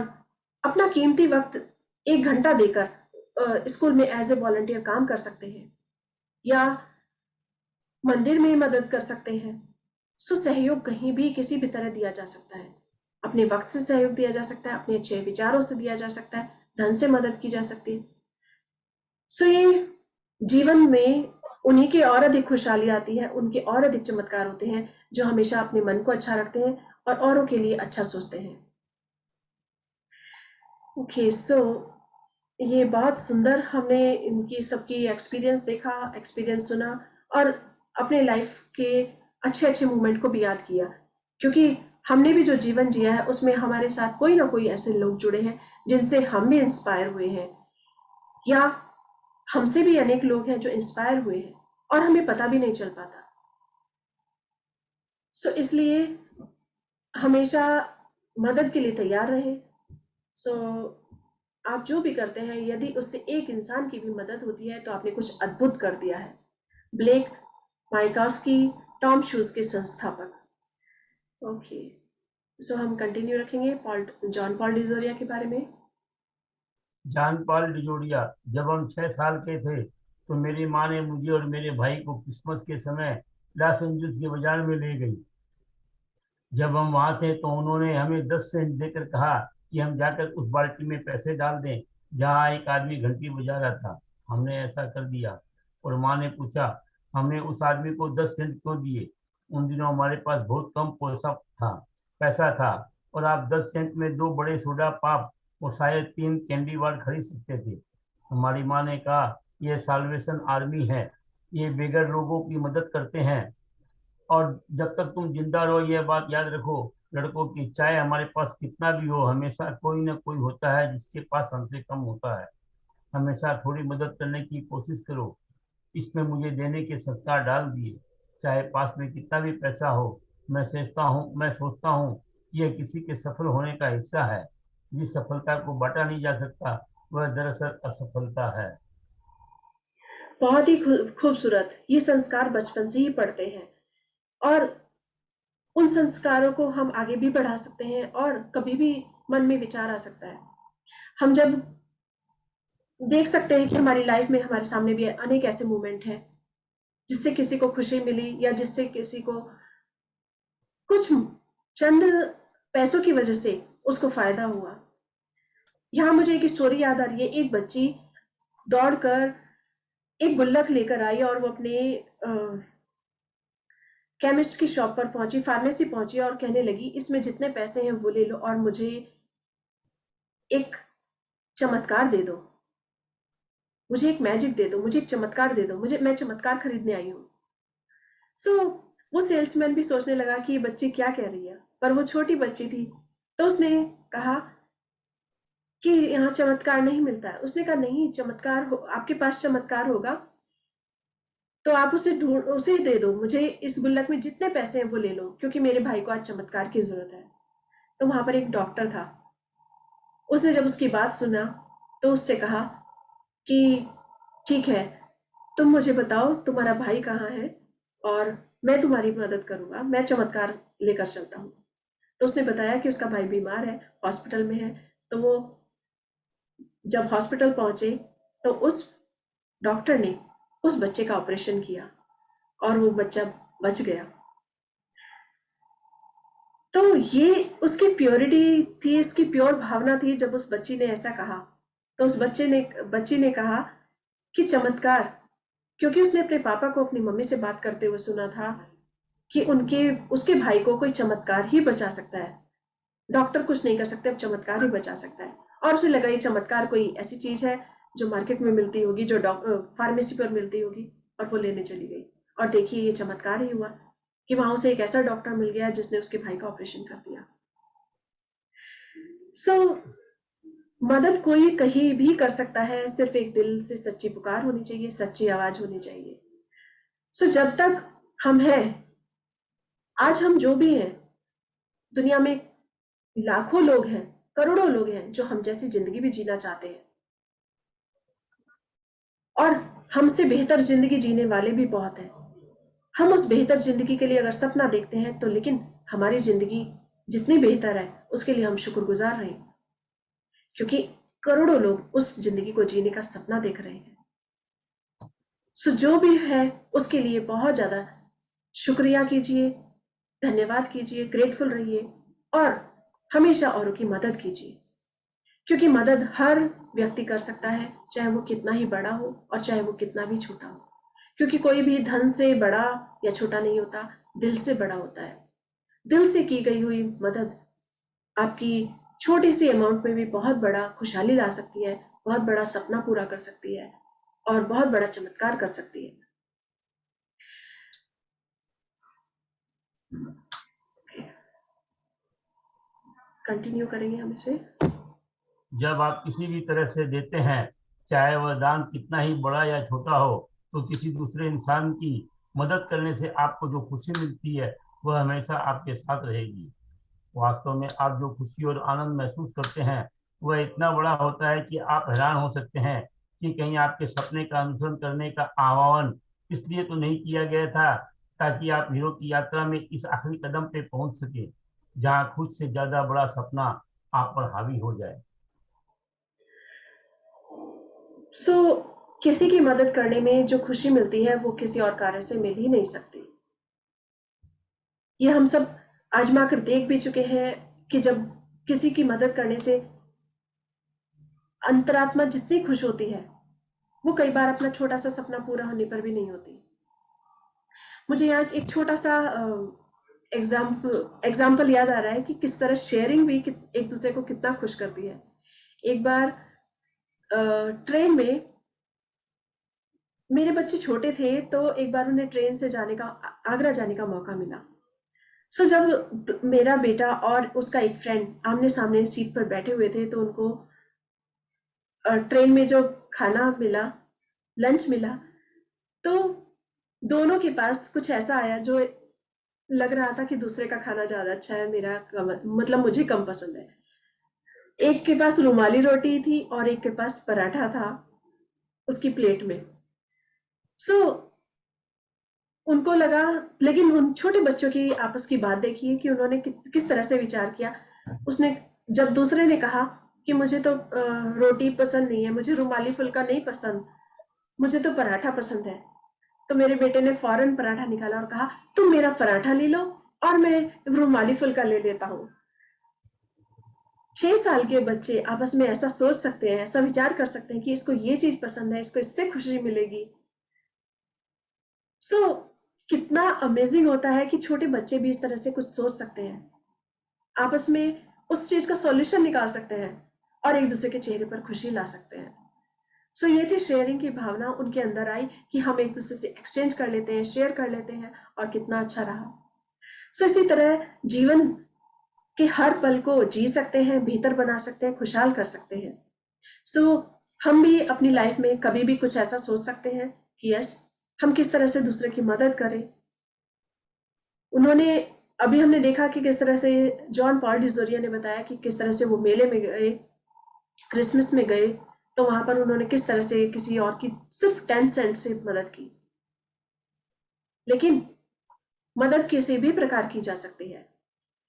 अपना कीमती वक्त 1 घंटा देकर स्कूल में एज ए वॉलंटियर काम कर सकते हैं, या मंदिर में मदद कर सकते हैं, सहयोग कहीं भी किसी भी तरह दिया जा सकता है। अपने वक्त से सहयोग दिया जा सकता है, अपने अच्छे विचारों से दिया जा सकता है, धन से मदद की जा सकती है। ये जीवन में उन्हीं की और अधिक खुशहाली आती है, उनके और अधिक चमत्कार होते हैं जो हमेशा अपने मन को अच्छा रखते हैं और औरों के लिए अच्छा सोचते हैं। ओके, ये बहुत सुंदर हमने इनकी सबकी एक्सपीरियंस देखा, एक्सपीरियंस सुना और अपने लाइफ के अच्छे अच्छे मोमेंट को भी याद किया, क्योंकि हमने भी जो जीवन जिया है उसमें हमारे साथ कोई ना कोई ऐसे लोग जुड़े हैं जिनसे हम भी इंस्पायर हुए हैं, या हमसे भी अनेक लोग हैं जो इंस्पायर हुए हैं और हमें पता भी नहीं चल पाता। इसलिए हमेशा मदद के लिए तैयार रहें। आप जो भी करते हैं, यदि उससे एक इंसान की भी मदद होती है तो आपने कुछ अद्भुत कर दिया है। ब्लेक माइकास्की, टॉम शूज के संस्थापक। ओके, हम कंटिन्यू रखेंगे जॉन पॉल डिजोरिया के बारे में। जॉन पॉल डिजोरिया, जब हम 6 साल के थे तो मेरी माँ ने मुझे और मेरे भाई को क्रिसमस के समय लॉस एंजल्स के बाजार में ले गई। जब हम वहां थे तो उन्होंने हमें 10 सेंट देकर कहा कि हम जाकर उस बाल्टी में पैसे डाल दें जहां एक आदमी घंटी बजा रहा था। हमने ऐसा कर दिया और माँ ने पूछा, हमने उस आदमी को 10 सेंट क्यों दिए? उन दिनों हमारे पास बहुत कम पैसा था और आप 10 सेंट में 2 बड़े सोडा पॉप और शायद 3 कैंडी बार खरीद सकते थे। हमारी माँ ने कहा, यह साल्वेशन आर्मी है, ये बेघर लोगों की मदद करते हैं और जब तक तुम जिंदा रहो यह बात याद रखो, लड़कों की, चाहे हमारे पास कितना भी हो, हमेशा कोई ना कोई होता है जिसके पास हमसे कम होता है। हमेशा थोड़ी मदद करने की कोशिश करो। इसमें मुझे देने के संस्कार डाल दिए, चाहे पास में कितना भी पैसा हो। मैं सोचता हूँ कि यह किसी के सफल होने का हिस्सा है। जिस सफलता को बांटा नहीं जा सकता वह दरअसल असफलता है। बहुत ही खूबसूरत। ये संस्कार बचपन से ही पढ़ते हैं और उन संस्कारों को हम आगे भी बढ़ा सकते हैं और कभी भी मन में विचार आ सकता है। हम जब देख सकते हैं कि हमारी लाइफ में हमारे सामने भी अनेक ऐसे मोमेंट हैं जिससे किसी को खुशी मिली या जिससे किसी को कुछ चंद पैसों की वजह से उसको फायदा हुआ। यहाँ मुझे एक स्टोरी याद आ रही है। एक बच्ची दौड़कर एक गुल्लक लेकर आई और वो अपने केमिस्ट की शॉप पर पहुंची, फार्मेसी पहुंची और कहने लगी, इसमें जितने पैसे हैं वो ले लो और मुझे एक चमत्कार दे दो, मुझे एक मैजिक दे दो, मुझे एक चमत्कार दे दो, मैं चमत्कार खरीदने आई हूँ। वो सेल्समैन भी सोचने लगा कि ये बच्ची क्या कह रही है, पर वो छोटी बच्ची थी तो उसने कहा कि यहाँ चमत्कार नहीं मिलता है। उसने कहा, नहीं, चमत्कार हो, आपके पास चमत्कार होगा तो आप उसे दे दो, मुझे इस गुल्लक में जितने पैसे हैं वो ले लो, क्योंकि मेरे भाई को आज चमत्कार की जरूरत है। तो वहां पर एक डॉक्टर था। उसने जब उसकी बात सुना तो उससे कहा कि ठीक है, तुम मुझे बताओ तुम्हारा भाई कहाँ है और मैं तुम्हारी मदद करूंगा, मैं चमत्कार लेकर चलता हूँ। तो उसने बताया कि उसका भाई बीमार है, हॉस्पिटल में है। तो वो जब हॉस्पिटल पहुंचे तो उस डॉक्टर ने उस बच्चे का ऑपरेशन किया और वो बच्चा बच गया। तो ये उसकी प्योरिटी थी, उसकी प्योर भावना थी। जब उस बच्ची ने ऐसा कहा तो उस बच्ची ने कहा कि चमत्कार, क्योंकि उसने अपने पापा को अपनी मम्मी से बात करते हुए सुना था कि उसके भाई को कोई चमत्कार ही बचा सकता है, डॉक्टर कुछ नहीं कर सकते, अब चमत्कार ही बचा सकता है। और उसे लगा ये चमत्कार कोई ऐसी चीज है जो मार्केट में मिलती होगी, जो फार्मेसी पर मिलती होगी, और वो लेने चली गई। और देखिए ये चमत्कार ही हुआ कि वहां उसे एक ऐसा डॉक्टर मिल गया जिसने उसके भाई का ऑपरेशन कर दिया। मदद कोई कहीं भी कर सकता है, सिर्फ एक दिल से सच्ची पुकार होनी चाहिए, सच्ची आवाज होनी चाहिए। जब तक हम हैं, आज हम जो भी हैं, दुनिया में लाखों लोग हैं, करोड़ों लोग हैं जो हम जैसी जिंदगी भी जीना चाहते हैं और हमसे बेहतर जिंदगी जीने वाले भी बहुत हैं। हम उस बेहतर जिंदगी के लिए अगर सपना देखते हैं तो लेकिन हमारी जिंदगी जितनी बेहतर है उसके लिए हम शुक्रगुजार रहें, क्योंकि करोड़ों लोग उस जिंदगी को जीने का सपना देख रहे हैं। जो भी है उसके लिए बहुत ज्यादा शुक्रिया कीजिए, धन्यवाद कीजिए, ग्रेटफुल रहिए और हमेशा औरों की मदद कीजिए, क्योंकि मदद हर व्यक्ति कर सकता है, चाहे वो कितना ही बड़ा हो और चाहे वो कितना भी छोटा हो, क्योंकि कोई भी धन से बड़ा या छोटा नहीं होता, दिल से बड़ा होता है। दिल से की गई हुई मदद आपकी छोटी सी अमाउंट में भी बहुत बड़ा खुशहाली ला सकती है, बहुत बड़ा सपना पूरा कर सकती है और बहुत बड़ा चमत्कार कर सकती है। कंटिन्यू करेंगे हम इसे। जब आप किसी भी तरह से देते हैं, चाहे वह दान कितना ही बड़ा या छोटा हो, तो किसी दूसरे इंसान की मदद करने से आपको जो खुशी मिलती है वह हमेशा आपके साथ रहेगी। वास्तव में आप जो खुशी और आनंद महसूस करते हैं वह इतना बड़ा होता है कि आप हैरान हो सकते हैं कि कहीं आपके सपने का अनुसरण करने का आह्वान इसलिए तो नहीं किया गया था ताकि आप हीरो की यात्रा में इस आखिरी कदम पे पहुंच सके, जहां खुद से ज्यादा बड़ा सपना आप पर हावी हो जाए। किसी की मदद करने में जो खुशी मिलती है वो किसी और कार्य से मिल ही नहीं सकती। ये हम सब आजमा कर देख भी चुके हैं कि जब किसी की मदद करने से अंतरात्मा जितनी खुश होती है, वो कई बार अपना छोटा सा सपना पूरा होने पर भी नहीं होती। मुझे यहाँ एक छोटा सा एग्जाम्पल याद आ रहा है कि किस तरह शेयरिंग भी एक दूसरे को कितना खुश करती है। एक बार ट्रेन में, मेरे बच्चे छोटे थे तो एक बार उन्हें ट्रेन से जाने का, आगरा जाने का मौका मिला। जब मेरा बेटा और उसका एक फ्रेंड आमने सामने सीट पर बैठे हुए थे तो उनको ट्रेन में जो खाना मिला, लंच मिला, तो दोनों के पास कुछ ऐसा आया जो लग रहा था कि दूसरे का खाना ज्यादा अच्छा है, मेरा मतलब मुझे कम पसंद है। एक के पास रुमाली रोटी थी और एक के पास पराठा था उसकी प्लेट में। उनको लगा, लेकिन उन छोटे बच्चों की आपस की बात देखिए कि उन्होंने किस तरह से विचार किया। उसने, जब दूसरे ने कहा कि मुझे तो रोटी पसंद नहीं है, मुझे रुमाली फुल्का नहीं पसंद, मुझे तो पराठा पसंद है, तो मेरे बेटे ने फौरन पराठा निकाला और कहा, तुम मेरा पराठा ले लो और मैं रुमाली फुल्का ले लेता हूँ। 6 साल के बच्चे आपस में ऐसा सोच सकते हैं, ऐसा विचार कर सकते हैं कि इसको ये चीज पसंद है, इसको इससे खुशी मिलेगी। कितना अमेजिंग होता है कि छोटे बच्चे भी इस तरह से कुछ सोच सकते हैं, आपस में उस चीज का सॉल्यूशन निकाल सकते हैं और एक दूसरे के चेहरे पर खुशी ला सकते हैं। ये थी शेयरिंग की भावना उनके अंदर आई कि हम एक दूसरे से एक्सचेंज कर लेते हैं, शेयर कर लेते हैं और कितना अच्छा रहा। इसी तरह जीवन के हर पल को जी सकते हैं, बेहतर बना सकते हैं, खुशहाल कर सकते हैं। हम भी अपनी लाइफ में कभी भी कुछ ऐसा सोच सकते हैं कि यस, हम किस तरह से दूसरे की मदद करें। उन्होंने, अभी हमने देखा कि किस तरह से जॉन पॉल डिजोरिया ने बताया कि किस तरह से वो मेले में गए, क्रिसमस में गए, तो वहां पर उन्होंने किस तरह से किसी और की सिर्फ 10 सेंट से मदद की। लेकिन मदद किसी भी प्रकार की जा सकती है,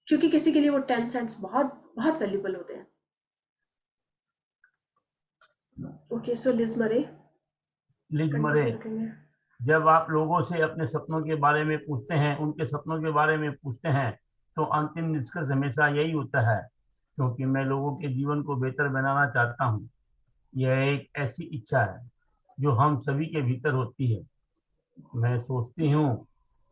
क्योंकि किसी के लिए वो 10 सेंट्स बहुत बहुत वैल्यूबल होते हैं। ओके, सो लिज मरे। जब आप लोगों से अपने सपनों के बारे में पूछते हैं, उनके सपनों के बारे में पूछते हैं, तो अंतिम निष्कर्ष हमेशा यही होता है, क्योंकि मैं लोगों के जीवन को बेहतर बनाना चाहता हूँ। यह एक ऐसी इच्छा है जो हम सभी के भीतर होती है। मैं सोचती हूँ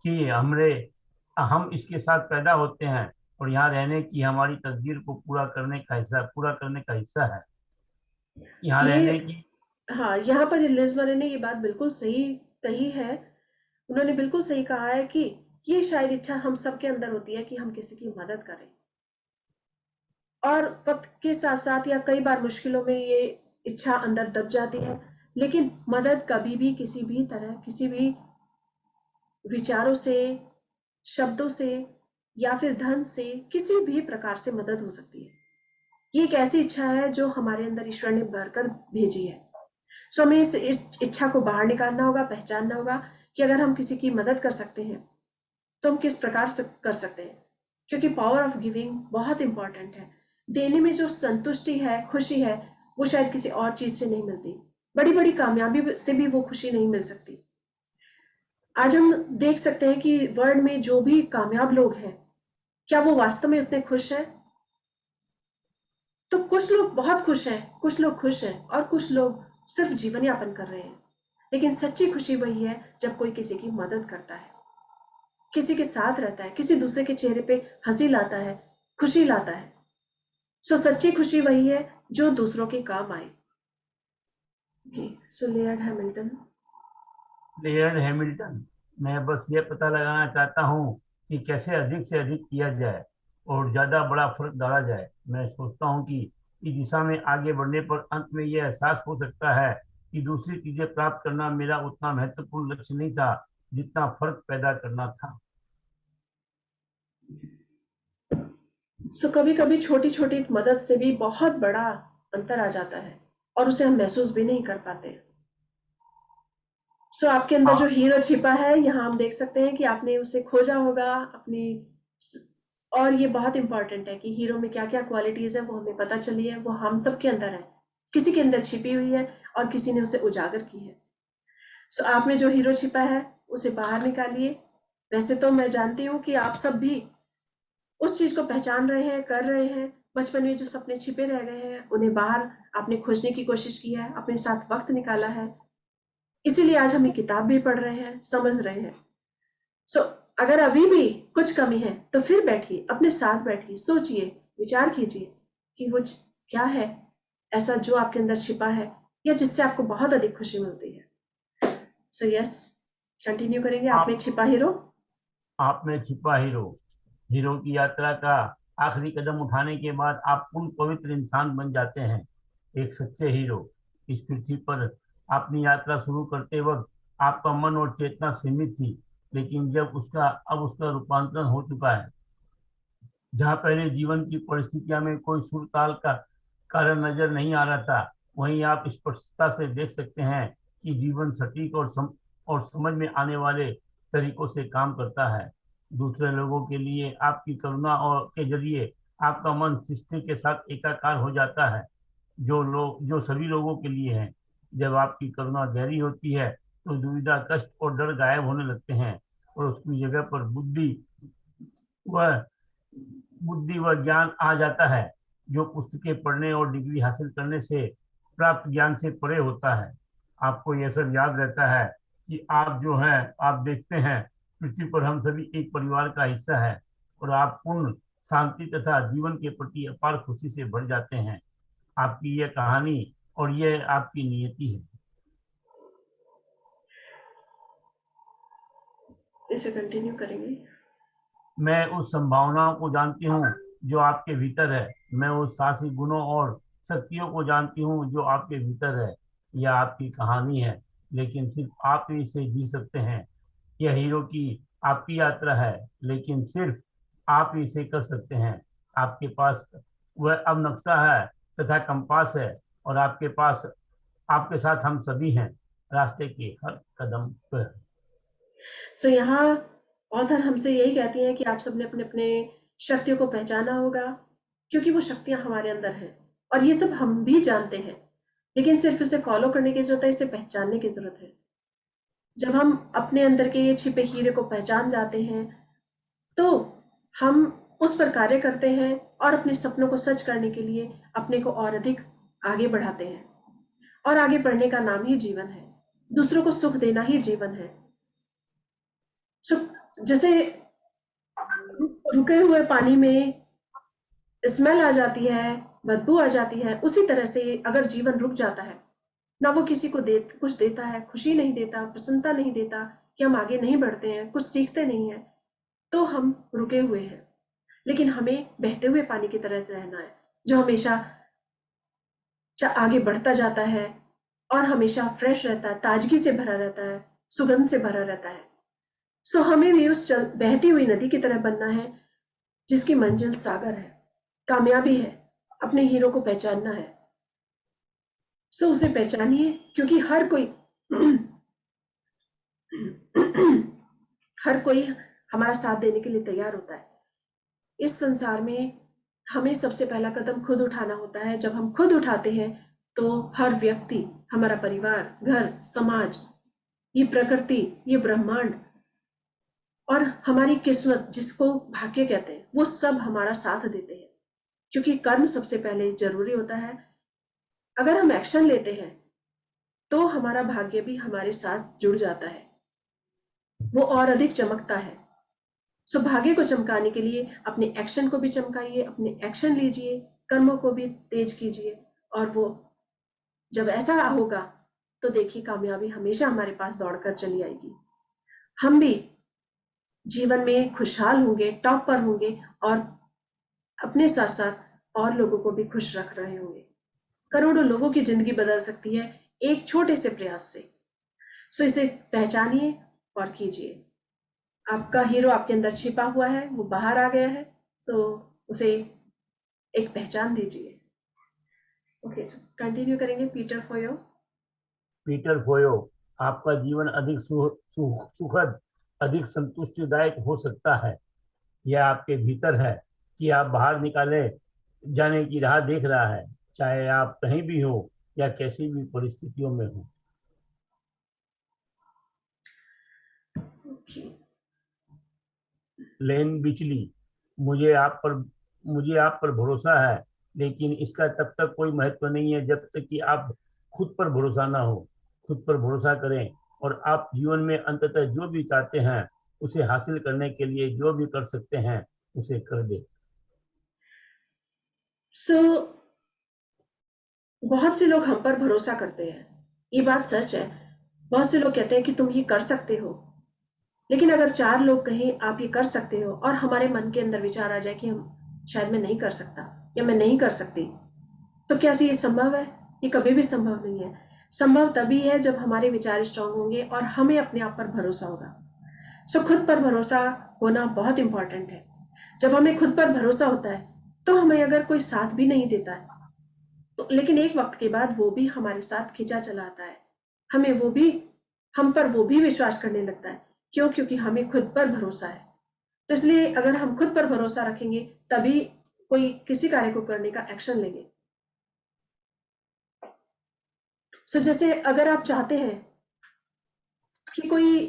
कि हम इसके साथ पैदा होते हैं और यहाँ रहने की हमारी तकदीर को पूरा करने का हिस्सा है। यहाँ रहने की, हाँ, यहाँ पर लिज मरे ने ये बात बिल्कुल सही कही है। उन्होंने बिल्कुल सही कहा है कि ये शायद इच्छा हम सबके अंदर होती है कि हम किसी की मदद करें, और वक्त के साथ साथ या कई बार मुश्किलों में ये इच्छा अंदर दब जाती है। लेकिन मदद कभी भी किसी भी तरह, किसी भी विचारों से, शब्दों से या फिर धन से, किसी भी प्रकार से मदद हो सकती है। ये एक ऐसी इच्छा है जो हमारे अंदर ईश्वर ने भरकर भेजी है। हमें इस इच्छा को बाहर निकालना होगा, पहचानना होगा कि अगर हम किसी की मदद कर सकते हैं तो हम किस प्रकार से कर सकते हैं, क्योंकि पावर ऑफ गिविंग बहुत इंपॉर्टेंट है। देने में जो संतुष्टि है, खुशी है, वो शायद किसी और चीज से नहीं मिलती। बड़ी बड़ी कामयाबी से भी वो खुशी नहीं मिल सकती। आज हम देख सकते हैं कि वर्ल्ड में जो भी कामयाब लोग हैं, क्या वो वास्तव में उतने खुश हैं? तो कुछ लोग बहुत खुश हैं, कुछ लोग खुश हैं, और कुछ लोग सिर्फ जीवन यापन कर रहे हैं। लेकिन सच्ची खुशी वही है जब कोई किसी की मदद करता है, किसी के साथ रहता है, किसी दूसरे के चेहरे पे हंसी लाता है, खुशी लाता है। सो सच्ची खुशी वही है जो दूसरों के काम आए। सो लेयर्ड हैमिल्टन। लेयर हैमिल्टन, मैं बस ये पता लगाना चाहता हूँ कि कैसे अधिक से अधिक किया जाए और ज्यादा बड़ा फर्क डाला जाए। मैं सोचता हूँ कि इस दिशा में आगे बढ़ने पर अंत में यह एहसास हो सकता है कि दूसरी चीजें प्राप्त करना मेरा उतना महत्वपूर्ण लक्ष्य नहीं था जितना फर्क पैदा करना था। सो कभी कभी छोटी छोटी मदद से भी बहुत बड़ा अंतर आ जाता है और उसे हम महसूस भी नहीं कर पाते। सो आपके अंदर जो हीरो छिपा है, यहाँ हम देख सकते हैं कि आपने उसे खोजा होगा अपनी। और ये बहुत इंपॉर्टेंट है कि हीरो में क्या क्या क्वालिटीज है वो हमें पता चली है। वो हम सब के अंदर है, किसी के अंदर छिपी हुई है और किसी ने उसे उजागर की है। सो आप में जो हीरो छिपा है उसे बाहर निकालिए। वैसे तो मैं जानती हूँ कि आप सब भी उस चीज को पहचान रहे हैं, कर रहे हैं। बचपन में जो सपने छिपे रह गए हैं उन्हें बाहर आपने खोजने की कोशिश की है, अपने साथ वक्त निकाला है। इसीलिए आज हम ये किताब भी पढ़ रहे हैं, समझ रहे हैं। सो अगर अभी भी कुछ कमी है तो फिर बैठिए, अपने साथ बैठिए, सोचिए, विचार कीजिए कि वो क्या है ऐसा जो आपके अंदर छिपा है या जिससे आपको बहुत अधिक खुशी मिलती है। सो यस, कंटिन्यू करेंगे। आप में छिपा हीरो। आप में छिपा हीरो। हीरो की यात्रा का आखिरी कदम उठाने के बाद आप उन पवित्र इंसान बन जाते हैं, एक सच्चे हीरो। इस पृथ्वी पर अपनी यात्रा शुरू करते वक्त आपका मन और चेतना सीमित थी, लेकिन अब उसका रूपांतरण हो चुका है। जहाँ पहले जीवन की परिस्थितियों में कोई सुर ताल का कारण नजर नहीं आ रहा था, वहीं आप स्पष्टता से देख सकते हैं कि जीवन सटीक और समझ में आने वाले तरीकों से काम करता है। दूसरे लोगों के लिए आपकी करुणा और के जरिए आपका मन सृष्टि के साथ एकाकार हो जाता है, जो सभी लोगों के लिए है। जब आपकी करुणा गहरी होती है तो दुविधा, कष्ट और डर गायब होने लगते हैं और उसकी जगह पर व बुद्धि व ज्ञान आ जाता है, जो पुस्तकें पढ़ने और डिग्री हासिल करने से प्राप्त ज्ञान से परे होता है। आपको यह सब याद रहता है कि आप जो है, आप देखते हैं पृथ्वी पर हम सभी एक परिवार का हिस्सा है और आप पूर्ण शांति तथा जीवन के प्रति अपार खुशी से भर जाते हैं। आपकी यह कहानी और यह आपकी नियति है। इसे कंटिन्यू करेंगे। मैं उस संभावनाओं को जानती हूँ जो आपके भीतर है। मैं उस साहसी गुणों और शक्तियों को जानती हूँ जो आपके भीतर है। यह आपकी कहानी है, लेकिन सिर्फ आप ही इसे जी सकते हैं। यह हीरो की आपकी यात्रा है, लेकिन सिर्फ आप ही इसे कर सकते हैं। आपके पास वह अब नक्शा है तथा कंपास है और आपके साथ हम सभी हैं, रास्ते के हर कदम पर। सो यहाँ ऑथर हमसे यही कहती हैं कि आप सबने अपने अपने शक्तियों को पहचाना होगा, क्योंकि वो शक्तियां हमारे अंदर हैं और ये सब हम भी जानते हैं, लेकिन सिर्फ इसे फॉलो करने की जरूरत है, इसे पहचानने की जरूरत है। जब हम अपने अंदर के ये छिपे हीरे को पहचान जाते हैं तो हम उस पर कार्य करते हैं और अपने सपनों को सच करने के लिए अपने को और अधिक आगे बढ़ाते हैं। और आगे बढ़ने का नाम ही जीवन है, दूसरों को सुख देना ही जीवन है। जैसे रुके हुए पानी में स्मेल आ जाती है, बदबू आ जाती है, उसी तरह से अगर जीवन रुक जाता है, ना वो किसी को कुछ देता है, खुशी नहीं देता, प्रसन्नता नहीं देता, कि हम आगे नहीं बढ़ते हैं, कुछ सीखते नहीं हैं, तो हम रुके हुए हैं। लेकिन हमें बहते हुए पानी की तरह रहना है, जो हमेशा आगे बढ़ता जाता है और हमेशा फ्रेश रहता है, ताजगी से भरा रहता है, सुगंध से भरा रहता है। सो हमें भी उस बहती हुई नदी की तरह बनना है जिसकी मंजिल सागर है, कामयाबी है, अपने हीरो को पहचानना है। सो उसे पहचानिए, क्योंकि हर कोई हमारा साथ देने के लिए तैयार होता है। इस संसार में हमें सबसे पहला कदम खुद उठाना होता है। जब हम खुद उठाते हैं तो हर व्यक्ति, हमारा परिवार, घर, समाज, ये प्रकृति, ये ब्रह्मांड और हमारी किस्मत, जिसको भाग्य कहते हैं, वो सब हमारा साथ देते हैं, क्योंकि कर्म सबसे पहले जरूरी होता है। अगर हम एक्शन लेते हैं तो हमारा भाग्य भी हमारे साथ जुड़ जाता है, वो और अधिक चमकता है। सो भाग्य को चमकाने के लिए अपने एक्शन को भी चमकाइए, अपने एक्शन लीजिए, कर्मों को भी तेज कीजिए, और वो जब ऐसा होगा तो देखिए कामयाबी हमेशा हमारे पास दौड़कर चली आएगी। हम भी जीवन में खुशहाल होंगे, टॉप पर होंगे, और अपने साथ साथ और लोगों को भी खुश रख रहे होंगे। करोड़ों लोगों की जिंदगी बदल सकती है एक छोटे से प्रयास से। सो इसे पहचानिए और कीजिए। आपका हीरो आपके अंदर छिपा हुआ है, वो बाहर आ गया है, सो उसे एक पहचान दीजिए। ओके, सो कंटिन्यू करेंगे। पीटर फोयो। पीटर फोयो, आपका जीवन अधिक सुखद, अधिक संतुष्टिदायक हो सकता है। यह आपके भीतर है कि आप बाहर निकाले जाने की राह देख रहा है, चाहे आप कहीं भी हो या कैसी भी परिस्थितियों में हो। ओके, लेन बिचली, मुझे आप पर भरोसा है, लेकिन इसका तब तक कोई महत्व नहीं है जब तक कि आप खुद पर भरोसा ना हो। खुद पर भरोसा करें और आप जीवन में अंततः जो भी चाहते हैं उसे हासिल करने के लिए जो भी कर सकते हैं उसे कर दे। सो बहुत से लोग हम पर भरोसा करते हैं, ये बात सच है। बहुत से लोग कहते हैं कि तुम ये कर सकते हो, लेकिन अगर 4 लोग कहें आप ये कर सकते हो, और हमारे मन के अंदर विचार आ जाए कि हम शायद मैं नहीं कर सकता या मैं नहीं कर सकती, तो क्या ये संभव है? ये कभी भी संभव नहीं है। संभव तभी है जब हमारे विचार स्ट्रांग होंगे और हमें अपने आप पर भरोसा होगा। सो खुद पर भरोसा होना बहुत इंपॉर्टेंट है। जब हमें खुद पर भरोसा होता है तो हमें अगर कोई साथ भी नहीं देता है तो, लेकिन एक वक्त के बाद वो भी हमारे साथ खिंचा चला आता है। हमें वो भी हम पर वो भी विश्वास करने लगता है। क्यों? क्योंकि हमें खुद पर भरोसा है। तो इसलिए अगर हम खुद पर भरोसा रखेंगे तभी कोई किसी कार्य को करने का एक्शन लेंगे। सो जैसे अगर आप चाहते हैं कि कोई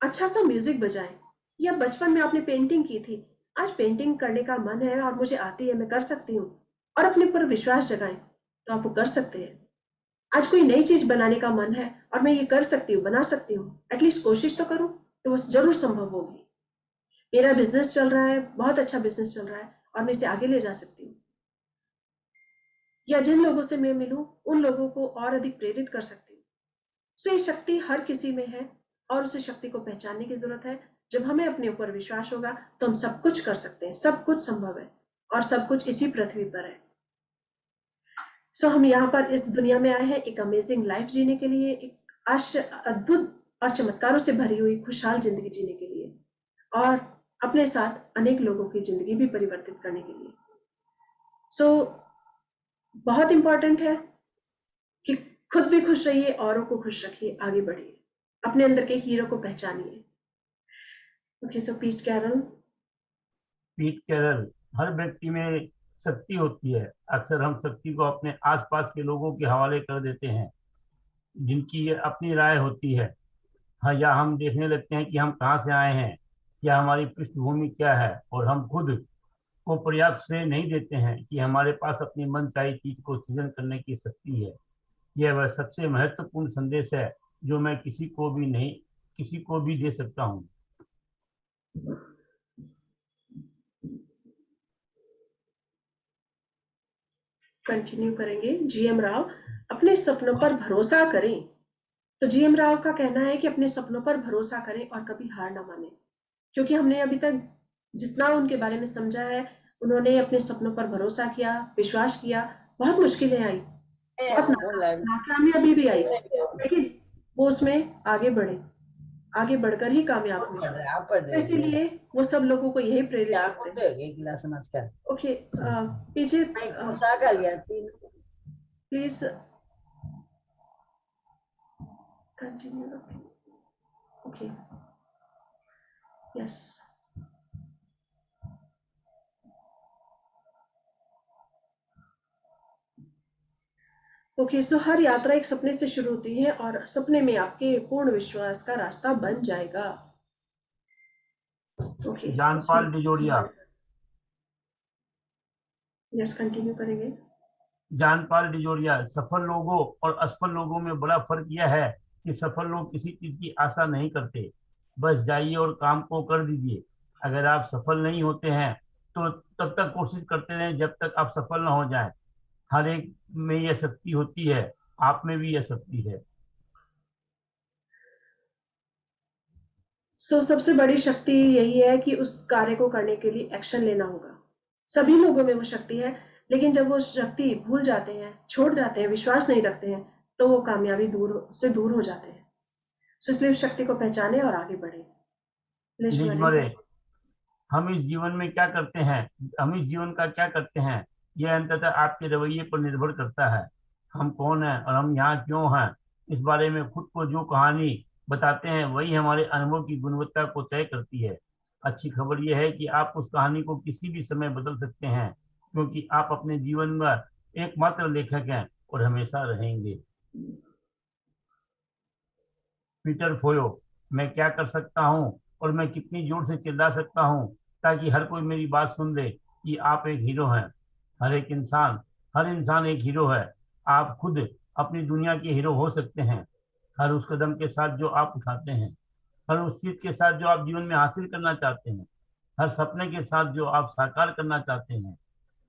अच्छा सा म्यूजिक बजाए, या बचपन में आपने पेंटिंग की थी, आज पेंटिंग करने का मन है और मुझे आती है, मैं कर सकती हूँ, और अपने पर विश्वास जगाएं, तो आप वो कर सकते हैं। आज कोई नई चीज बनाने का मन है और मैं ये कर सकती हूँ, बना सकती हूँ, एटलीस्ट कोशिश तो करूँ, तो वो जरूर संभव होगी। मेरा बिजनेस चल रहा है, बहुत अच्छा बिजनेस चल रहा है, और मैं इसे आगे ले जा सकती हूँ, या जिन लोगों से मैं मिलूं उन लोगों को और अधिक प्रेरित कर सकती हूँ। सो ये शक्ति हर किसी में है, और उस शक्ति को पहचानने की जरूरत है। जब हमें अपने ऊपर विश्वास होगा तो हम सब कुछ कर सकते हैं, सब कुछ संभव है, और सब कुछ इसी पृथ्वी पर है। सो हम यहाँ पर इस दुनिया में आए हैं एक अमेजिंग लाइफ जीने के लिए, एक अद्भुत और चमत्कारों से भरी हुई खुशहाल जिंदगी जीने के लिए, और अपने साथ अनेक लोगों की जिंदगी भी परिवर्तित करने के लिए। सो बहुत इंपॉर्टेंट है कि खुद भी खुश रहिए, औरों को खुश रखिए, आगे बढ़िए, अपने अंदर के हीरो को पहचानिए। ओके, सो पीट कैरल, हर व्यक्ति में शक्ति होती है। अक्सर हम शक्ति को अपने आसपास के लोगों के हवाले कर देते हैं जिनकी ये अपनी राय होती है। हाँ, या हम देखने लगते हैं कि हम कहाँ से आए हैं या हमारी पृष्ठभूमि क्या है, और हम खुद को पर्याप्त श्रेय नहीं देते हैं कि हमारे पास अपनी मनचाही चीज को सृजन करने की शक्ति है। यह वह सबसे महत्वपूर्ण संदेश है जो मैं किसी को भी दे सकता हूँ। कंटिन्यू करेंगे। जीएम राव, अपने सपनों पर भरोसा करें। तो जीएम राव का कहना है कि अपने सपनों पर भरोसा करें और कभी हार ना माने, क्योंकि हमने अभी तक जितना उनके बारे में समझा है, उन्होंने अपने सपनों पर भरोसा किया, विश्वास किया, बहुत मुश्किलें आई, बहुत नाकामयाबी भी आई, लेकिन वो उसमें आगे बढ़े, आगे बढ़कर ही कामयाब हुए। तो इसीलिए वो सब लोगों को यही प्रेरित करते हैं। ओके, पीछे please continue. Okay, yes. Okay, so हर यात्रा एक सपने से शुरू होती है और सपने में आपके पूर्ण विश्वास का रास्ता बन जाएगा। ओके, जानपाल डिजोरिया। यस, कंटिन्यू करेंगे। जानपाल डिजोरिया। सफल लोगों और असफल लोगों में बड़ा फर्क यह है कि सफल लोग किसी चीज की आशा नहीं करते, बस जाइए और काम को कर दीजिए। अगर आप सफल नहीं होते हैं तो तब तक कोशिश करते रहें जब तक आप सफल ना हो जाएं। हर एक में यह शक्ति होती है, आप में भी यह शक्ति है। सबसे बड़ी शक्ति यही है कि उस कार्य को करने के लिए एक्शन लेना होगा। सभी लोगों में वो शक्ति है, लेकिन जब वो शक्ति भूल जाते हैं, छोड़ जाते हैं, विश्वास नहीं रखते हैं, तो वो कामयाबी दूर हो जाते हैं। इसलिए उस शक्ति को पहचाने और आगे बढ़े। लिज मरे। हम इस जीवन में क्या करते हैं, हम इस जीवन का क्या करते हैं, यह अंततः आपके रवैये पर निर्भर करता है। हम कौन हैं और हम यहाँ क्यों हैं, इस बारे में खुद को जो कहानी बताते हैं वही हमारे अनुभव की गुणवत्ता को तय करती है। अच्छी खबर यह है कि आप उस कहानी को किसी भी समय बदल सकते हैं, क्योंकि आप अपने जीवन में एकमात्र लेखक हैं और हमेशा रहेंगे। पीटर फोयो। मैं क्या कर सकता हूँ और मैं कितनी जोर से चिल्ला सकता हूँ ताकि हर कोई मेरी बात सुन ले कि आप एक हीरो हैं। हर इंसान एक हीरो है। आप खुद अपनी दुनिया के हीरो हो सकते हैं। हर उस कदम के साथ जो आप उठाते हैं, हर उस चीज के साथ जो आप जीवन में हासिल करना चाहते हैं, हर सपने के साथ जो आप साकार करना चाहते हैं,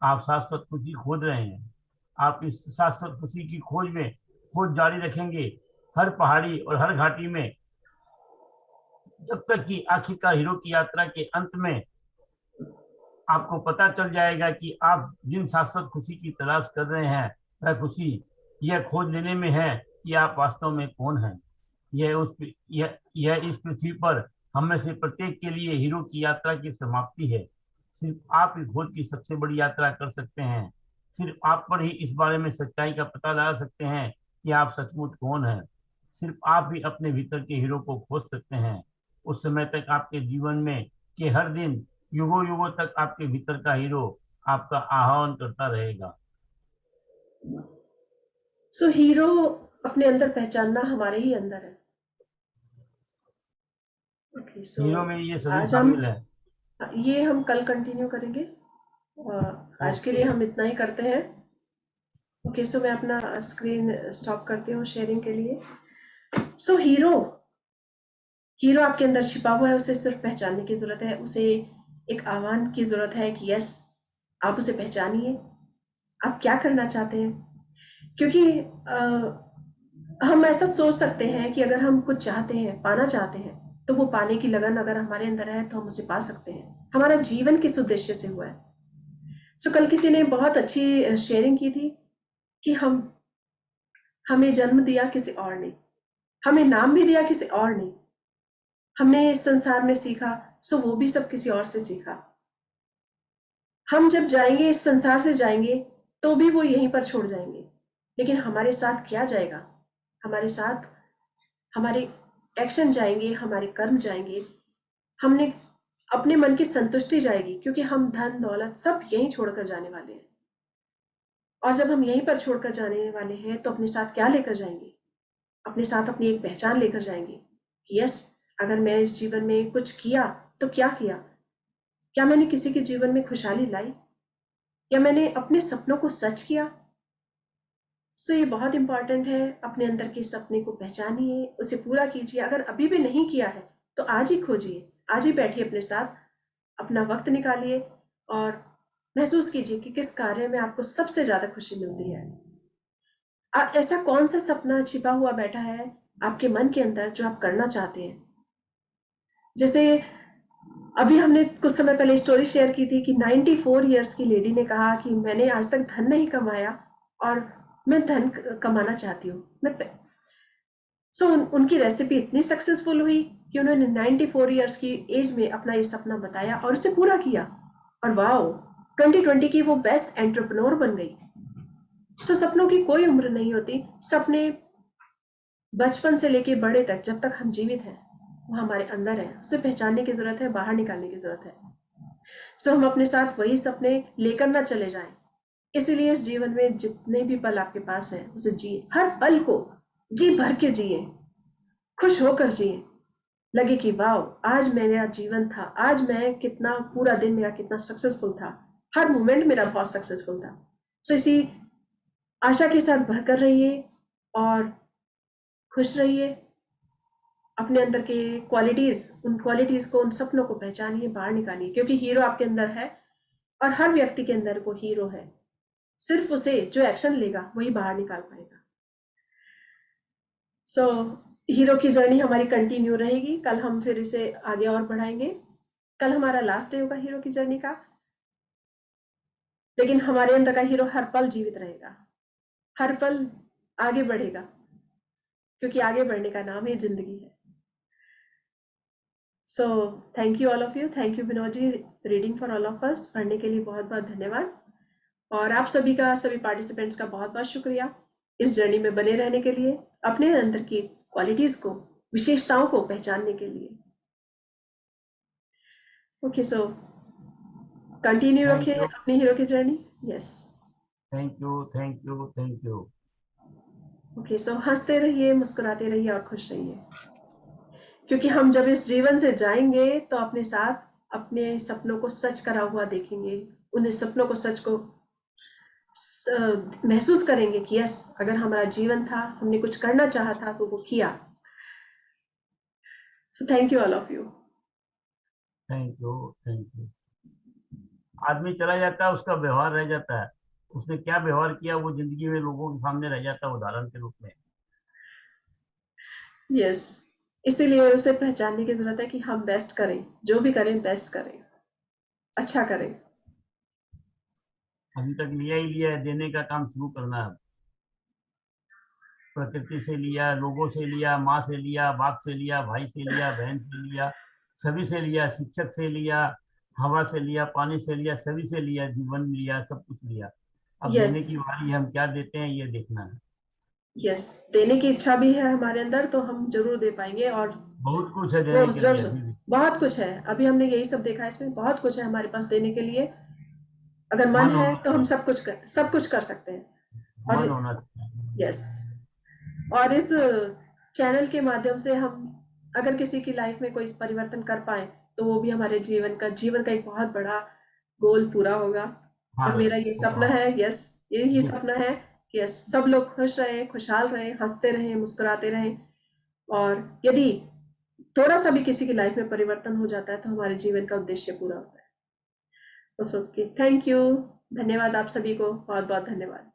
आप शाश्वत खुशी खोज रहे हैं। आप इस शाश्वत खुशी की खोज जारी रखेंगे, हर पहाड़ी और हर घाटी में, जब तक कि आखिरकार हीरो की यात्रा के अंत में आपको पता चल जाएगा कि आप जिन शाश्वत खुशी की तलाश कर रहे हैं वह खुशी यह खोज लेने में है कि आप वास्तव में कौन हैं। यह इस पृथ्वी पर हम में से प्रत्येक के लिए हीरो की यात्रा की समाप्ति है। सिर्फ आप ही खोज की सबसे बड़ी यात्रा कर सकते हैं। सिर्फ आप पर ही इस बारे में सच्चाई का पता लगा सकते हैं कि आप सचमुच कौन हैं। सिर्फ आप ही अपने भीतर के हीरो को खोज सकते हैं। उस समय तक आपके जीवन में के हर दिन युगों युगों तक आपके भीतर का हीरो आपका आह्वान करता रहेगा। हीरो अपने अंदर पहचानना हमारे ही अंदर है। ओके, हीरो में ये सभी आज शामिल है। ये हम कल कंटिन्यू करेंगे। आज के लिए हम इतना ही करते हैं। ओके, मैं अपना स्क्रीन स्टॉप करती हूँ शेयरिंग के लिए। हीरो आपके अंदर छिपा हुआ है, उसे सिर्फ पहचानने की जरूरत है। उसे एक आह्वान की जरूरत है कि यस, आप उसे पहचानिए, आप क्या करना चाहते हैं। क्योंकि हम ऐसा सोच सकते हैं कि अगर हम कुछ चाहते हैं, पाना चाहते हैं, तो वो पाने की लगन अगर हमारे अंदर है तो हम उसे पा सकते हैं। हमारा जीवन किस उद्देश्य से हुआ है। कल किसी ने बहुत अच्छी शेयरिंग की थी कि हमें जन्म दिया किसी और ने, हमें नाम भी दिया किसी और ने, हमने इस संसार में सीखा, वो भी सब किसी और से सीखा। हम जब जाएंगे, इस संसार से जाएंगे, तो भी वो यहीं पर छोड़ जाएंगे। लेकिन हमारे साथ क्या जाएगा? हमारे साथ हमारे एक्शन जाएंगे, हमारे कर्म जाएंगे, हमने अपने मन की संतुष्टि जाएगी, क्योंकि हम धन दौलत सब यहीं छोड़कर जाने वाले हैं। और जब हम यहीं पर छोड़कर जाने वाले हैं तो अपने साथ क्या लेकर जाएंगे? अपने साथ अपनी एक पहचान लेकर जाएंगे। यस, अगर मैं इस जीवन में कुछ किया तो क्या किया? क्या मैंने किसी के जीवन में खुशहाली लाई, या मैंने अपने सपनों को सच किया? ये बहुत इंपॉर्टेंट है। अपने अंदर के सपने को पहचानिए, उसे पूरा कीजिए। अगर अभी भी नहीं किया है तो आज ही खोजिए, आज ही बैठिए अपने साथ, अपना वक्त निकालिए और महसूस कीजिए कि किस कार्य में आपको सबसे ज्यादा खुशी मिलती है। ऐसा कौन सा सपना छिपा हुआ बैठा है आपके मन के अंदर जो आप करना चाहते हैं। जैसे अभी हमने कुछ समय पहले स्टोरी शेयर की थी कि 94 इयर्स की लेडी ने कहा कि मैंने आज तक धन नहीं कमाया और मैं धन कमाना चाहती हूँ। उनकी रेसिपी इतनी सक्सेसफुल हुई कि उन्होंने 94 इयर्स की एज में अपना ये सपना बताया और उसे पूरा किया। और वाओ, 2020 की वो बेस्ट एंटरप्रेन्योर बन गई। सपनों की कोई उम्र नहीं होती। सपने बचपन से लेके बड़े तक, जब तक हम जीवित हैं, वो हमारे अंदर है। उसे पहचानने की जरूरत है, बाहर निकालने की जरूरत है। हम अपने साथ वही सपने लेकर ना चले जाएं। इसीलिए इस जीवन में जितने भी पल आपके पास है, उसे जिए, हर पल को जी भर के जिए, खुश होकर जिए। लगे कि वाह, आज मेरा जीवन था, आज मैं कितना, पूरा दिन मेरा कितना सक्सेसफुल था, हर मोमेंट मेरा बहुत सक्सेसफुल था। सो इसी आशा के साथ भरकर रहिए और खुश रहिए। अपने अंदर के उन क्वालिटीज को, उन सपनों को पहचानिए, बाहर निकालिए, क्योंकि हीरो आपके अंदर है और हर व्यक्ति के अंदर वो हीरो है। सिर्फ उसे जो एक्शन लेगा वही बाहर निकाल पाएगा। सो हीरो की जर्नी हमारी कंटिन्यू रहेगी। कल हम फिर इसे आगे और बढ़ाएंगे। कल हमारा लास्ट डे होगा हीरो की जर्नी का, लेकिन हमारे अंदर का हीरो हर पल जीवित रहेगा, हर पल आगे बढ़ेगा, क्योंकि आगे बढ़ने का नाम ही जिंदगी है। So thank you all of you, thank you Vinod ji, reading for all of us, पढ़ने के लिए बहुत बहुत धन्यवाद। और आप सभी का, सभी पार्टिसिपेंट्स का बहुत बहुत शुक्रिया इस जर्नी में बने रहने के लिए, अपने अंदर की क्वालिटीज को, विशेषताओं को पहचानने के लिए। ओके, सो कंटिन्यू Thank रखें you, अपनी हीरो की journey. Yes, thank you, thank you, thank you. Okay, so हंसते रहिए, मुस्कुराते रहिए और खुश रहिए, क्योंकि हम जब इस जीवन से जाएंगे तो अपने साथ अपने सपनों को सच करा हुआ देखेंगे, उन्हें सपनों को, सच को महसूस करेंगे कि यस, अगर हमारा जीवन था, हमने कुछ करना चाहा था तो वो किया। सो thank you all of you. Thank you, thank you. आदमी चला जाता है, उसका व्यवहार रह जाता है, उसने क्या व्यवहार किया वो जिंदगी में लोगों के सामने रह जाता है उदाहरण के रूप में। यस, इसीलिए उसे पहचानने की जरूरत है कि हम बेस्ट करें, जो भी करें बेस्ट करें, अच्छा करें। अभी तक लिया ही लिया है, देने का काम शुरू करना है। प्रकृति से लिया, लोगों से लिया, माँ से लिया, बाप से लिया, भाई से लिया, बहन से लिया, सभी से लिया, शिक्षक से लिया, हवा से लिया, पानी से लिया, सभी से लिया, जीवन लिया, सब कुछ लिया। अब यस, देने की बारी है, हम क्या देते हैं ये देखना है। यस, देने की इच्छा भी है हमारे अंदर तो हम जरूर दे पाएंगे। और बहुत कुछ है वो देने के लिए जरूर, अभी भी। बहुत कुछ है, अभी हमने यही सब देखा है, इसमें बहुत कुछ है हमारे पास देने के लिए। अगर मन मन है होना तो हम चाहिए, सब कुछ कर सकते हैं। और मन होना चाहिए। यस, और इस चैनल के माध्यम से हम अगर किसी की लाइफ में कोई परिवर्तन कर पाए तो वो भी हमारे जीवन का एक बहुत बड़ा गोल पूरा होगा। और हाँ मेरा ये सपना हाँ, है, यस, यही ये सपना है कि यस, सब लोग खुश रहें, खुशहाल रहें, हंसते रहें, मुस्कुराते रहें। और यदि थोड़ा सा भी किसी की लाइफ में परिवर्तन हो जाता है तो हमारे जीवन का उद्देश्य पूरा होता है। बस ओके, थैंक यू, धन्यवाद आप सभी को, बहुत बहुत धन्यवाद।